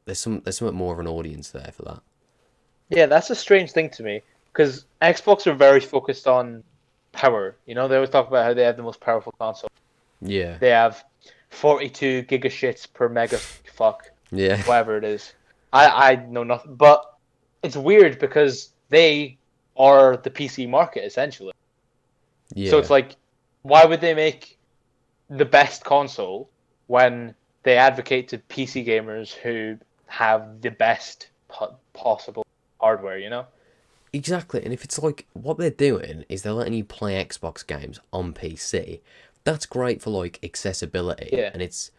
there's something more of an audience there for that. yeah, that's a strange thing to me because Xbox are very focused on power. You know, they always talk about how they have the most powerful console. Yeah, They have 42 gigashits per mega fuck, yeah, whatever it is. I know nothing, but it's weird because they are the PC market essentially. So it's yeah, like, why would they make the best console when they advocate to PC gamers who have the best possible hardware? You know? exactly. And if it's like what they're doing is they're letting you play Xbox games on PC, that's great for like accessibility, Yeah, and it's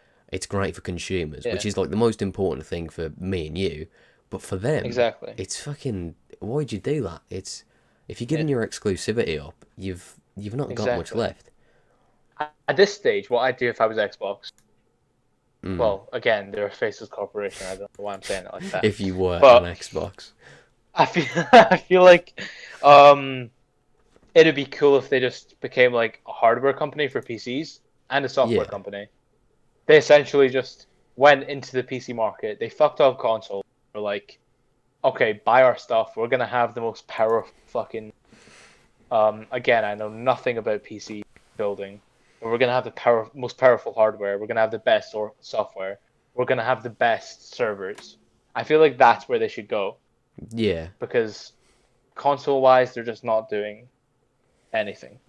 great for consumers, which yeah, is like the most important thing for me and you. But for them, exactly. it's fucking. Why'd you do that? It's if you're Yeah, giving your exclusivity up, you've not got much exactly. left. At this stage, what I'd do if I was Xbox, Mm. well, again, they're a faceless corporation. I don't know why I'm saying it like that, If you were an but Xbox. I feel I feel like um, it'd be cool if they just became like a hardware company for PCs and a software Yeah, company. They essentially just went into the PC market. They fucked up console. They're like, okay, buy our stuff. We're gonna have the most powerful fucking. Again, I know nothing about PC building, but we're gonna have the most powerful hardware. We're gonna have the best software. We're gonna have the best servers. I feel like that's where they should go yeah, because console-wise, they're just not doing anything.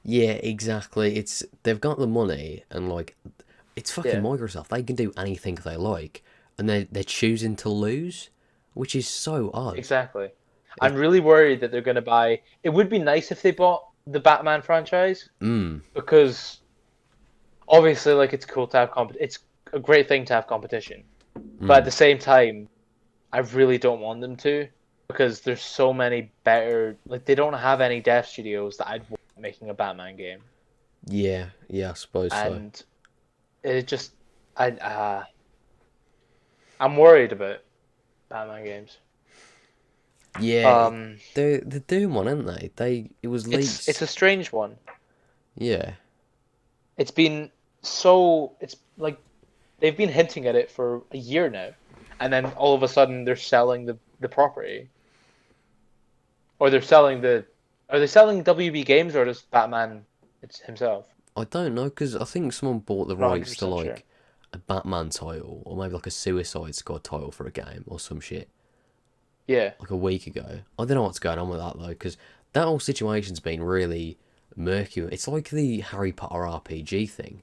yeah. Exactly. They've got the money and like it's fucking Yeah, Microsoft. They can do anything they like, and they're choosing to lose, which is so odd. exactly. I'm It really worried that they're gonna buy. It would be nice if they bought the Batman franchise mm, because obviously, like it's cool to have it's a great thing to have competition. But at mm, the same time, I really don't want them to because there's so many better. Like they don't have any dev studios that I'd want making a Batman game, yeah. I suppose so. and it just I I'm worried about Batman games. Yeah, Um, they're doing one, aren't they? It was it's leaked. a strange one. Yeah, It's been so it's like they've been hinting at it for a year now, and then all of a sudden they're selling the property, or they're selling the. Are they selling WB Games or just Batman it's himself? I don't know because I think someone bought the I'm not one hundred rights to percent sure. like a Batman title or maybe like a Suicide Squad title for a game or some shit Yeah, like a week ago. I don't know what's going on with that though because that whole situation's been really murky. It's like the Harry Potter RPG thing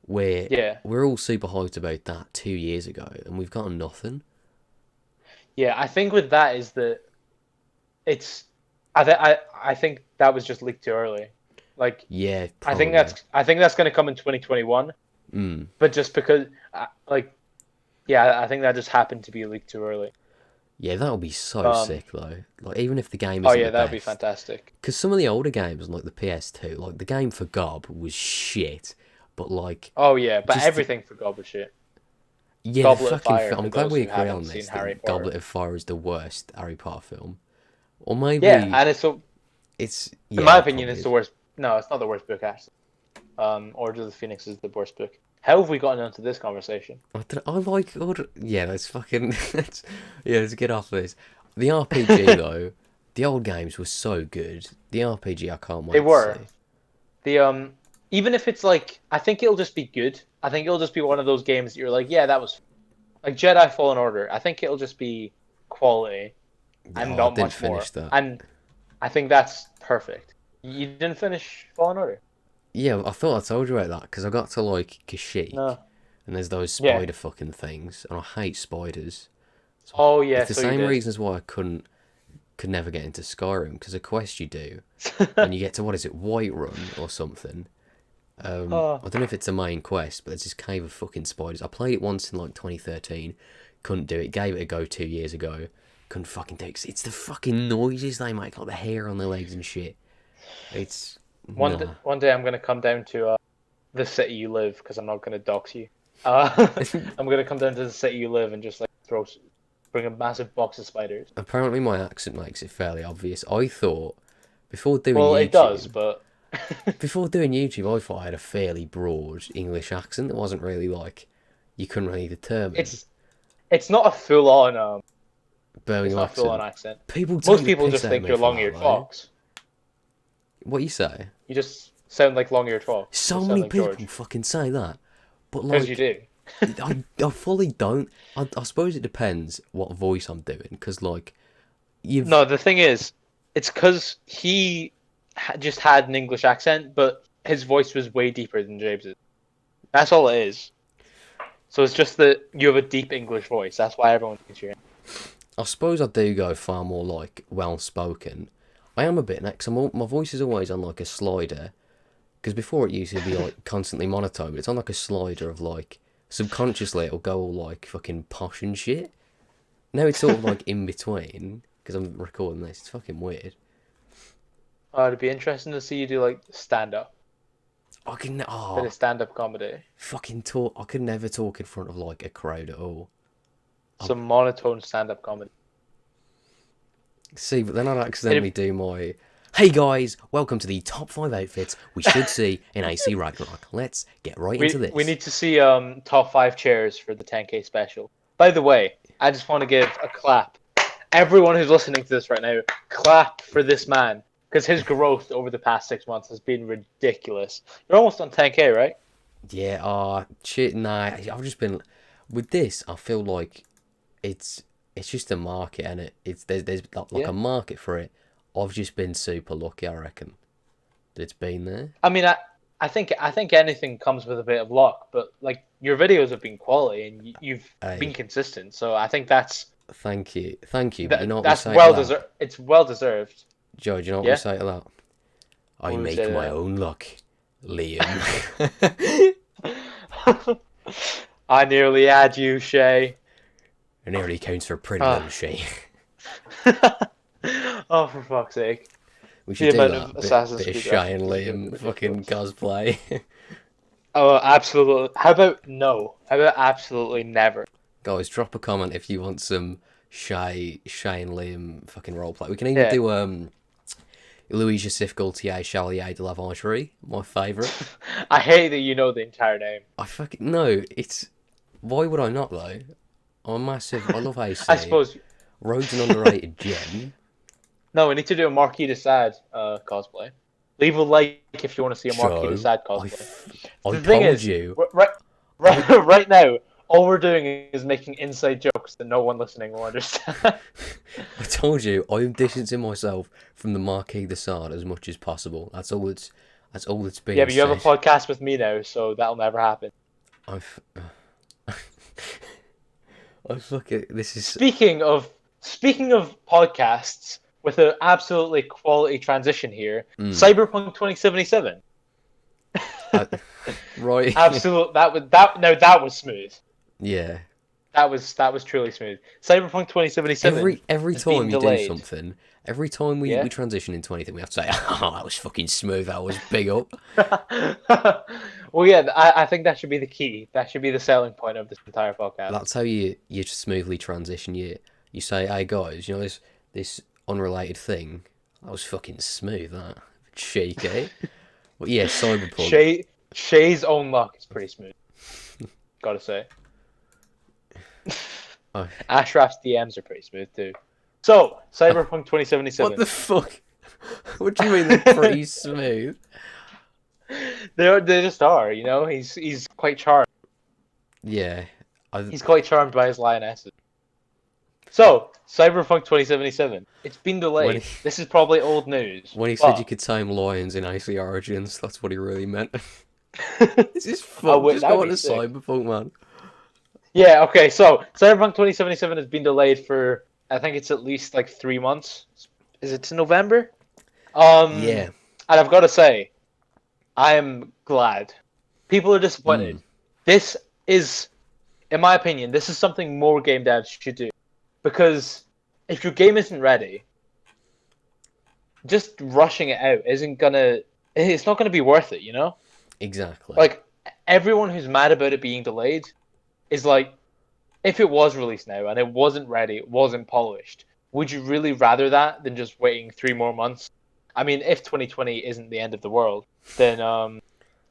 where yeah, we're all super hyped about that 2 years ago and we've gotten nothing. yeah. I think with that is that it's. I think that was just leaked too early. Like Yeah, probably. I think that's going to come in 2021. Mm. But just because like yeah, I think that just happened to be leaked too early. Yeah, that'll be so Um. sick though. Like even if the game Oh isn't yeah, the that would be best, fantastic. because some of the older games on like the PS2, like the game for Gob was shit, but like Oh yeah, but just everything for Goblet shit. yeah, the Goblet of fucking. Fire I'm for glad those we who agree haven't on seen this Harry that Potter. Goblet of Fire is the worst Harry Potter film, or Yeah, maybe and it's so it's in yeah, my it opinion, probably it's the is. worst. No, it's not the worst book actually. Order of the Phoenix is the worst book. How have we gotten into this conversation? I like order. Yeah, that's fucking. Yeah, let's get off this. The RPG though, the old games were so good. The RPG I can't They wait to were see. the even if it's like I think it'll just be good. I think it'll just be one of those games that you're like, yeah, that was like Jedi Fallen Order. I think it'll just be quality Yeah, and oh, I not didn't much more. finish that. And I think that's perfect. You didn't finish Fallen Order? Yeah, I thought I told you about that because I got to like Kashyyyk No. and there's those Yeah. spider fucking things and I hate spiders. So Oh yeah, it's the so you same did. reasons why I could never get into Skyrim because a quest you do when you get to what is it Whiterun or something, I don't know if it's a main quest, but there's this cave of fucking spiders. I played it once in like 2013, couldn't do it. Gave it a go 2 years ago, couldn't fucking do it. 'Cause it's the fucking noises they make, like the hair on their legs and shit. It's One day I'm gonna come down to the city you live, because I'm not gonna dox you. I'm gonna come down to the city you live and just like bring a massive box of spiders. Apparently my accent makes it fairly obvious. I thought before doing Well, YouTube, it does, but before doing YouTube, I thought I had a fairly broad English accent. It wasn't really like you couldn't really determine. It's not a full-on Birmingham accent. full-on accent. People Most people just think you're long-eared fox. What you say? You just sound like long-eared fox. So You sound many like people George. fucking say that, but Because like you do. I fully don't. I suppose it depends what voice I'm doing, because like you've No, the thing is, it's because he just had an English accent, but his voice was way deeper than James's. That's all it is. So it's just that you have a deep English voice. That's why everyone thinks you're. I suppose I do go far more like well spoken. I am a bit next. My voice is always on like a slider, because before it used to be like constantly monotone, but it's on like a slider of like subconsciously it'll go all like fucking posh and shit. Now it's sort of like in between, because I'm recording this. It's fucking weird. It'd be interesting to see you do like stand-up. I can Bit of stand-up comedy. fucking talk. I could never talk in front of like a crowd at all. Some monotone stand-up comedy. See, but then I'd accidentally do my. Hey guys, welcome to the top 5 outfits we should see in AC Ragnarok. Let's get right into this. We need to see top 5 chairs for the 10K special. By the way, I just want to give a clap. Everyone who's listening to this right now, clap for this man, because his growth over the past 6 months has been ridiculous. You're almost on 10K, right? Yeah. Shit. Nah. I've just been with this. I feel like it's just a market, and there's like a market for it. I've just been super lucky, I reckon, that it's been there. I mean, I think anything comes with a bit of luck, but like your videos have been quality and you've been consistent, so I think that's. Thank you. But you know what that's we say well to that? deserved. It's well deserved. Joe, do you know what we say to that? I What we make say to my that? own luck, Liam. I nearly had you, Shay. It nearly counts for pretty little Shay. Oh, for fuck's sake! We should do amount that. of Bit Assassin's of Creed Shay and references Liam is fucking cosplay. Oh, absolutely. How about no? How about absolutely never? Guys, drop a comment if you want some Shay and Liam fucking roleplay. We can even do Louisa Sif Gaultier Chalier de la Vangerie, my favourite. I hate that you know the entire name. I fucking no. It's why would I not though? I'm a massive. I love AC. I suppose. Rogue's an underrated gem. No, we need to do a Marquis de Sade cosplay. Leave a like if you want to see a Marquis de Sade cosplay. I The thing told is, you. right now, all we're doing is making inside jokes that no one listening will understand. I told you. I'm distancing myself from the Marquis de Sade as much as possible. That's all it's been. Yeah, but you have a podcast with me now, so that'll never happen. I fucking. This is. Speaking of podcasts, with an absolutely quality transition here, Cyberpunk 2077. Right. Absolute. That was smooth. Yeah. That was truly smooth. Cyberpunk 2077. Every has time been you delayed. do something, every time we transition into anything, we have to say, "Oh, that was fucking smooth. That was big up." Well, yeah, I think that should be the key. That should be the selling point of this entire podcast. That's how you smoothly transition. You say, "Hey guys, you know this unrelated thing. That was fucking smooth. That cheeky." But yeah, Cyberpunk. Shay's own luck is pretty smooth. Gotta say. Oh. Ashraf's DMs are pretty smooth too. So, Cyberpunk 2077. What the fuck? What do you mean they're pretty smooth? They just are, you know? He's quite charmed. Yeah. He's quite charmed by his lionesses. So, Cyberpunk 2077. It's been delayed. This is probably old news. When he said you could tame lions in AC Origins, that's what he really meant. This is fun. Just go on to Cyberpunk, man. Yeah, okay, so Cyberpunk 2077 has been delayed for, I think it's at least like 3 months. Is it to November? Yeah. And I've got to say, I am glad. People are disappointed. Mm, This is, in my opinion, this is something more game devs should do. Because if your game isn't ready, just rushing it out isn't gonna. It's not gonna be worth it, you know? exactly. Like, everyone who's mad about it being delayed is like, if it was released now and it wasn't ready, it wasn't polished, would you really rather that than just waiting 3 more months? I mean, if 2020 isn't the end of the world, then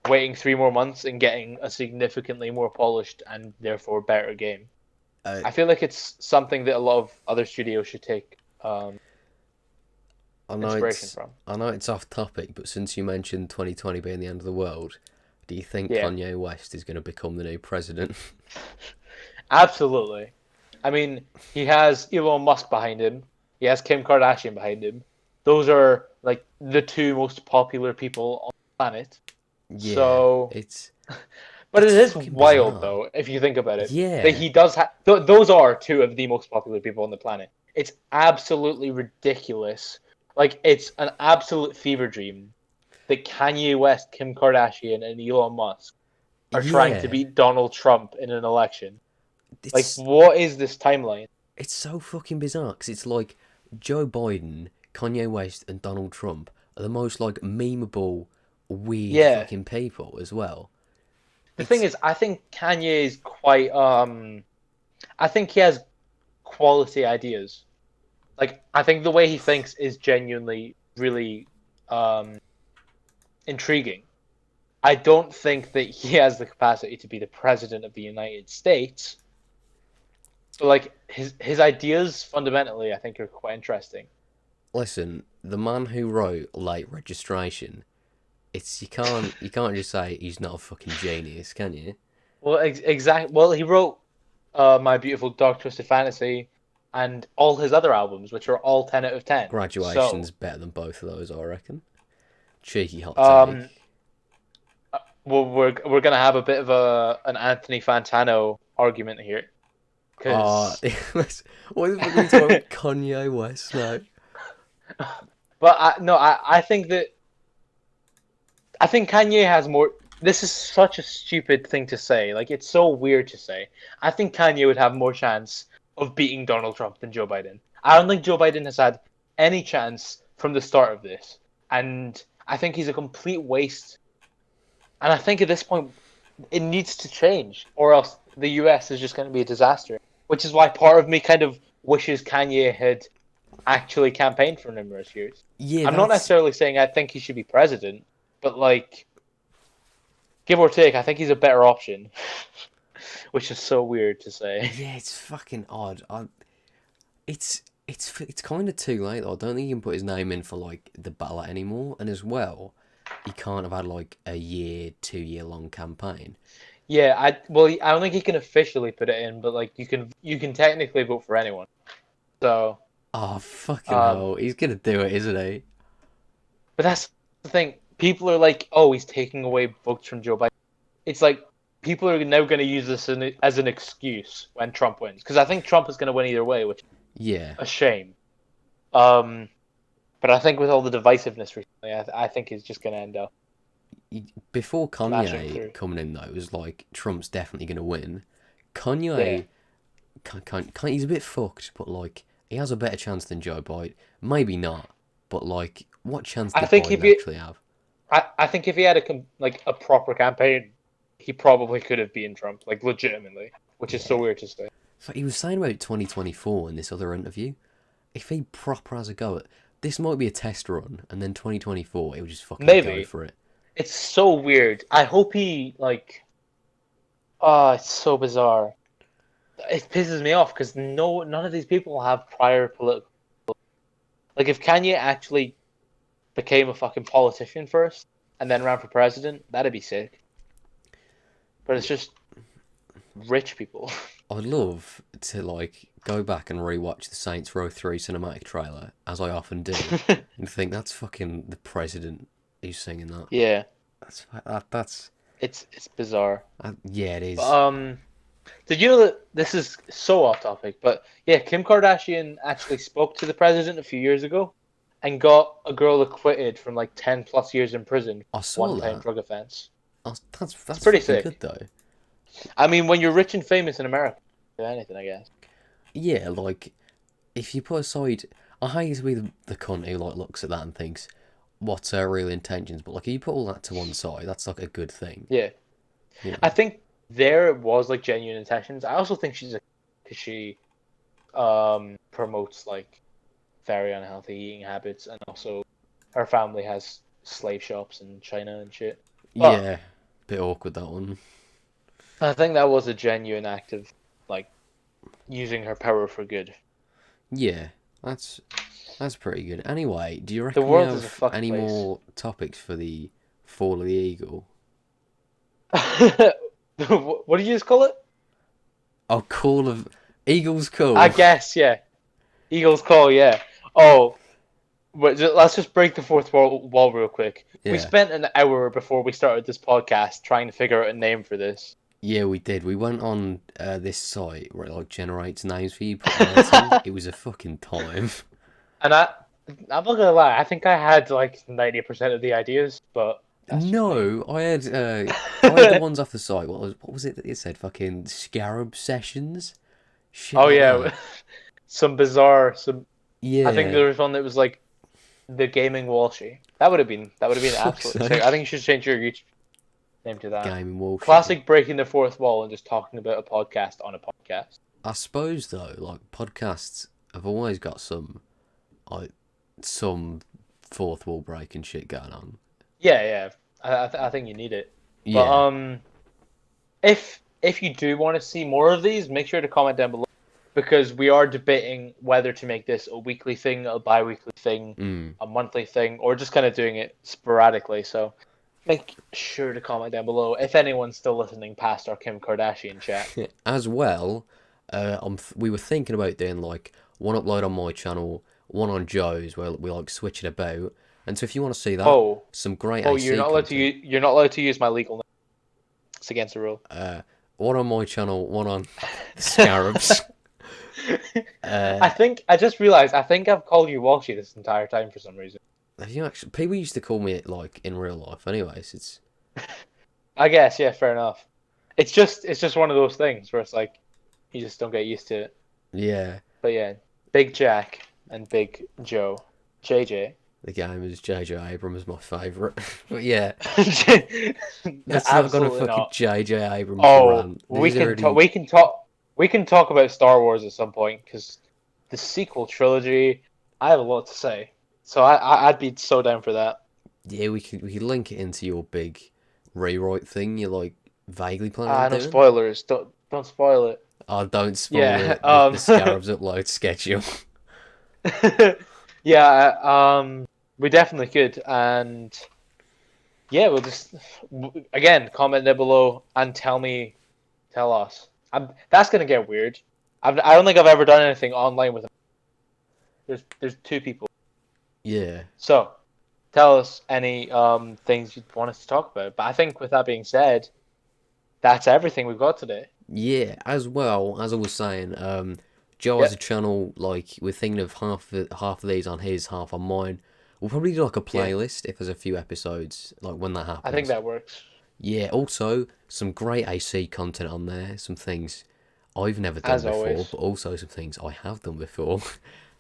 waiting 3 more months and getting a significantly more polished and therefore better game. Uh, I feel like it's something that a lot of other studios should take I know inspiration it's from. I know it's off topic, but since you mentioned 2020 being the end of the world, do you think Yeah, Kanye West is going to become the new president? absolutely. I mean, he has Elon Musk behind him. He has Kim Kardashian behind him. Those are like the two most popular people on the planet. Yeah, So, but it it's is fucking wild bizarre. though, if you think about it, that Yeah, he does have. Those are two of the most popular people on the planet. It's absolutely ridiculous. Like it's an absolute fever dream that Kanye West, Kim Kardashian, and Elon Musk are trying to yeah. beat Donald Trump in an election. Like, It's what is this timeline? it's so fucking bizarre because it's like Joe Biden, Kanye West, and Donald Trump are the most like memeable, weird Yeah. fucking people as well. The thing It's is, I think Kanye is quite. I think he has quality ideas. Like, I think the way he thinks is genuinely really um intriguing. I don't think that he has the capacity to be the president of the United States. But like his ideas fundamentally, I think are quite interesting. listen, the man who wrote Late Registration. It's you can't just say he's not a fucking genius, can you? Well, exactly. Well, he wrote My Beautiful Dark Twisted Fantasy and all his other albums, which are all 10 out of 10. Graduation's So, better than both of those, I reckon. Cheeky hot um, take. well, we're gonna have a bit of an Anthony Fantano argument here, Ah, because, what the fuck are we talking about Kanye West now? but I think that I think Kanye has more. This is such a stupid thing to say. Like, it's so weird to say. I think Kanye would have more chance of beating Donald Trump than Joe Biden. I don't think Joe Biden has had any chance from the start of this. And I think he's a complete waste. And I think at this point, it needs to change, or else the US is just going to be a disaster. Which is why part of me kind of wishes Kanye had actually campaigned for numerous years. Yeah, I'm not that's necessarily saying I think he should be president, but like, give or take, I think he's a better option, which is so weird to say. yeah, it's fucking odd. It's kind of too late though. I don't think he can put his name in for like the ballot anymore, and as well, he can't have had like a year, 2 year long campaign. Yeah, I don't think he can officially put it in, but like you can technically vote for anyone. So, Oh fucking um, hell, he's gonna do it, isn't he? but that's the thing. People are like, oh, he's taking away votes from Joe Biden. It's like people are now going to use this as an excuse when Trump wins, because I think Trump is going to win either way, which is Yeah. a shame. Um, but I think with all the divisiveness recently, I think he's just going to end up Before smashing Kanye through. coming in though, it was like Trump's definitely gonna win. Yeah. Kanye, he's a bit fucked, but like he has a better chance than Joe Biden. Maybe not, but like, what chance I did think if Biden he, actually have? I think if he had like a proper campaign, he probably could have beaten Trump, like legitimately, which is so Yeah. weird to say. So he was saying about 2024 in this other interview. If he proper has a go at this, might be a test run, and then 2024 he'll just fucking go Maybe for it. it's so weird. I hope he like. Oh, it's so bizarre. It pisses me off because none of these people have prior political. Like, if Kanye actually became a fucking politician first and then ran for president, that'd be sick. But it's just rich people. I'd love to like go back and rewatch the Saints Row 3 cinematic trailer, as I often do, and think that's fucking the president who's singing that. Yeah, That's it's bizarre. yeah, it is. Um, did you know that this is so off topic? But yeah, Kim Kardashian actually spoke to the president a few years ago, and got a girl acquitted from like 10+ years in prison I for saw one-time that. drug offense. That's It's pretty fucking sick. good though. I mean, when you're rich and famous in America, do anything, I guess. Yeah, like if you put aside, I hate to be the cunt who like looks at that and thinks, "What's her real intentions?" But like, if you put all that to one side, that's like a good thing, Yeah, you know. I think there was like genuine intentions. I also think she's a because she promotes like very unhealthy eating habits, and also her family has slave shops in China and shit. But Yeah, bit awkward that one. I think that was a genuine act of like using her power for good. Yeah, that's pretty good. Anyway, do you The reckon we world is a have fucked any place. more topics for the Fall of the Eagle? What did you just call it? Oh, Call of Eagle's I Call. guess, yeah. Eagles call, yeah. Oh, let's just break the fourth wall real quick. We Yeah. spent an hour before we started this podcast trying to figure out a name for this. Yeah, we did. We went on this site where it like generates names for you, put rating. It was a fucking time. And I'm not gonna lie, I think I had like 90% of the ideas, but that's just me. No, I had the ones off the site. What was it that it said? Fucking Scarab Sessions, shit Oh like yeah, that. some. I think Yeah, there was one that was like the gaming Walshie. That would have been fuck's absolutely sick. I think sake. you should change your YouTube name to that. Gaming Walshie. Classic breaking the fourth wall and just talking about a podcast on a podcast. I suppose though, like podcasts have always got like some fourth wall breaking shit going on. Yeah, yeah. I think you need it. But Yeah, if you do want to see more of these, make sure to comment down below because we are debating whether to make this a weekly thing, a bi-weekly thing, mm. a monthly thing, or just kind of doing it sporadically. So make sure to comment down below if anyone's still listening past our Kim Kardashian chat. As well, we were thinking about doing like one upload on my channel, one on Joe's, where we like switch it about. And so if you want to see that, Oh, some great oh, AC content. you're not allowed to use my legal name. It's against the rule. One on my channel, one on the Scarabs. I just realized I think I've called you Walshie this entire time for some reason. Have you actually? People used to call me it like in real life. Anyways, it's I guess, yeah, fair enough. It's just one of those things where it's like you just don't get used to it. yeah. But yeah, Big Jack and Big Joe, JJ. The game is J.J. Abrams, my favourite. But yeah, let's not go to Absolutely fucking not. J.J. Abrams Oh, rant. we These are can talk. already. We can talk about Star Wars at some point because the sequel trilogy. I have a lot to say, so I'd be so down for that. Yeah, we could link it into your big rewrite thing. You're like vaguely planning on No doing. spoilers. Don't spoil it. Oh, don't spoil Yeah. it. The Scarabs upload schedule. Yeah. We definitely could, and yeah, we'll just again comment down below and tell us. That's gonna get weird. I don't think I've ever done anything online with. There's two people. Yeah. So, tell us any things you'd want us to talk about. But I think with that being said, that's everything we've got today. Yeah, as well, as I was saying, Joe has a Yep. channel, like, we're thinking of half of these on his, half on mine. We'll probably do, like, a Yeah. playlist if there's a few episodes, like, when that I think happens. that works. Yeah, also, some great AC content on there, some things I've never done As before, always. but also some things I have done before.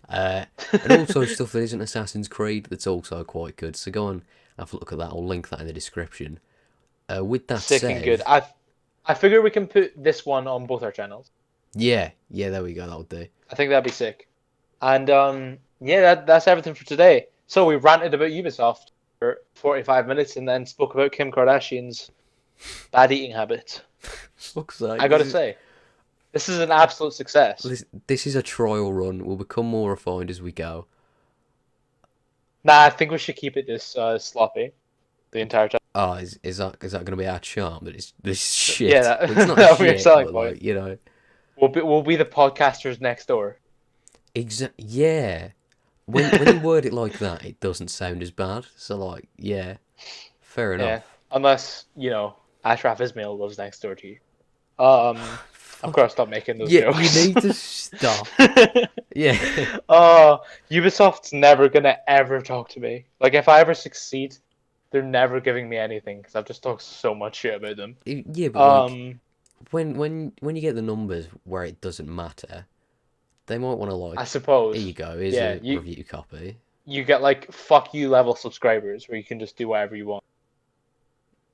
And also stuff that isn't Assassin's Creed that's also quite good, so go and have a look at that, I'll link that in the description. With that Sick and good. said, I figure we can put this one on both our channels. yeah, there we go, that'll do. I think that'd be sick. And yeah, that's everything for today. So we ranted about Ubisoft for 45 minutes and then spoke about Kim Kardashian's bad eating habits. Fuck's sake. I gotta say, this is an absolute success. This is a trial run. We'll become more refined as we go. Nah, I think we should keep it this sloppy the entire time. Oh, is that going to be our charm? That it's this shit. Yeah, Well, it's not that'll be your shit, selling but point. like, you know. We'll be the podcasters next door. Yeah. When you word it like that, it doesn't sound as bad. So like, yeah, fair Yeah, enough. unless Ashraf Ismail lives next door to you. Um, Of course, stop making those Yeah, jokes. you need to stop. Yeah. Ubisoft's never gonna ever talk to me. Like, if I ever succeed, they're never giving me anything because I've just talked so much shit about them. Yeah, but like when you get the numbers where it doesn't matter, they might want to I like, here suppose. you go, here's Yeah, a review copy. you get like fuck you level subscribers where you can just do whatever you want.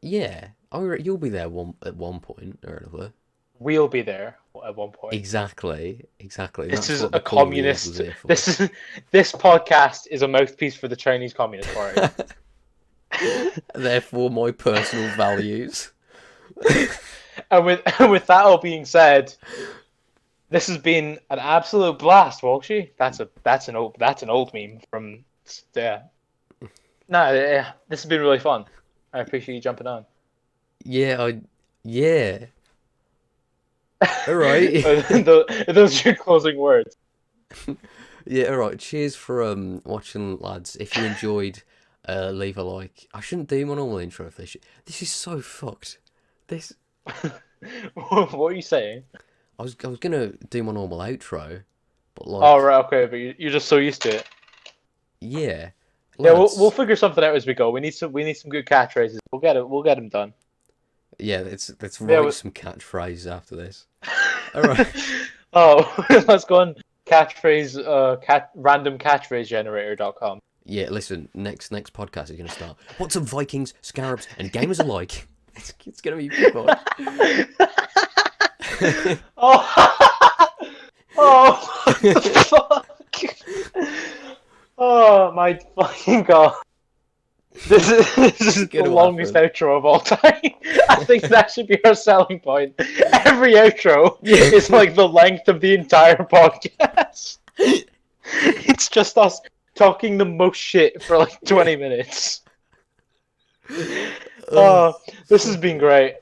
Yeah, you'll be there at one point or another. We'll be there at one point. Exactly. This That's is what a the Cool Rules was communist. here for. This podcast is a mouthpiece for the Chinese Communist Party. Therefore, my personal values. And with that all being said, this has been an absolute blast, Walshie. That's an old meme from yeah. No, yeah, this has been really fun. I appreciate you jumping on. Yeah. All right. Those are your closing words. Yeah, all right. Cheers for watching, lads. If you enjoyed, leave a like. I shouldn't do my normal intro for this. This is so fucked. This. What are you saying? I was gonna do my normal outro, but like. Oh right, okay, but you're just so used to it. Yeah. Yeah, Lads, we'll figure something out as we go. We need some good catchphrases. We'll get them done. Yeah, let's write some catchphrases after this. All right. Oh, let's go on random catchphrase generator.com. Yeah, listen. Next podcast is gonna start. What's up, Vikings, Scarabs, and gamers alike? It's gonna be people. Oh, what the fuck? Oh my fucking god! This is the longest outro of all time. I think that should be our selling point. Every outro is like the length of the entire podcast. It's just us talking the most shit for like 20 minutes. Oh, this has been great.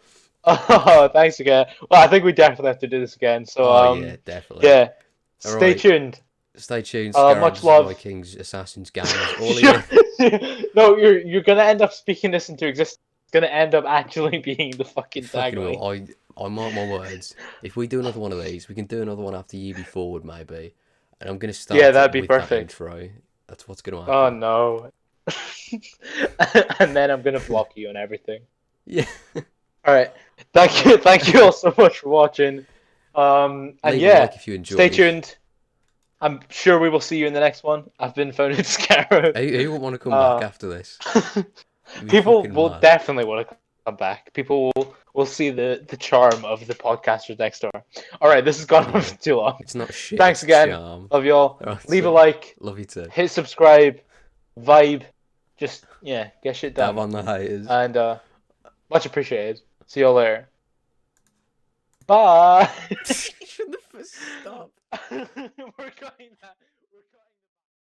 Oh, thanks again. Well, I think we definitely have to do this again. So, yeah, definitely. Yeah, stay tuned. Stay tuned. Scarabs, much love. Vikings, Assassins, Gamers, all of you. No, you're gonna end up speaking this into existence. It's gonna end up actually being the fucking tagline. I mark my words. If we do another one of these, we can do another one after You Be Forward, maybe. And I'm gonna start. Yeah, that'd be with perfect. That intro. That's what's gonna happen. Oh no. And then I'm gonna block you and everything. Yeah. All right. Thank you all so much for watching. And Leave yeah, a like if you enjoyed. Stay tuned. I'm sure we will see you in the next one. I've been Phoned Scarab. Who will want to come back after this? People will definitely want to come back. People will see the charm of the podcasters next door. All right, this has gone on for too long. It's not shit. Thanks again. Charm. Love y'all. Right, Leave a like. Love you too. Hit subscribe. Vibe. Just get shit done. Dab on the haters. And much appreciated. See y'all later. Bye. Shut the fuck stop. We're going that.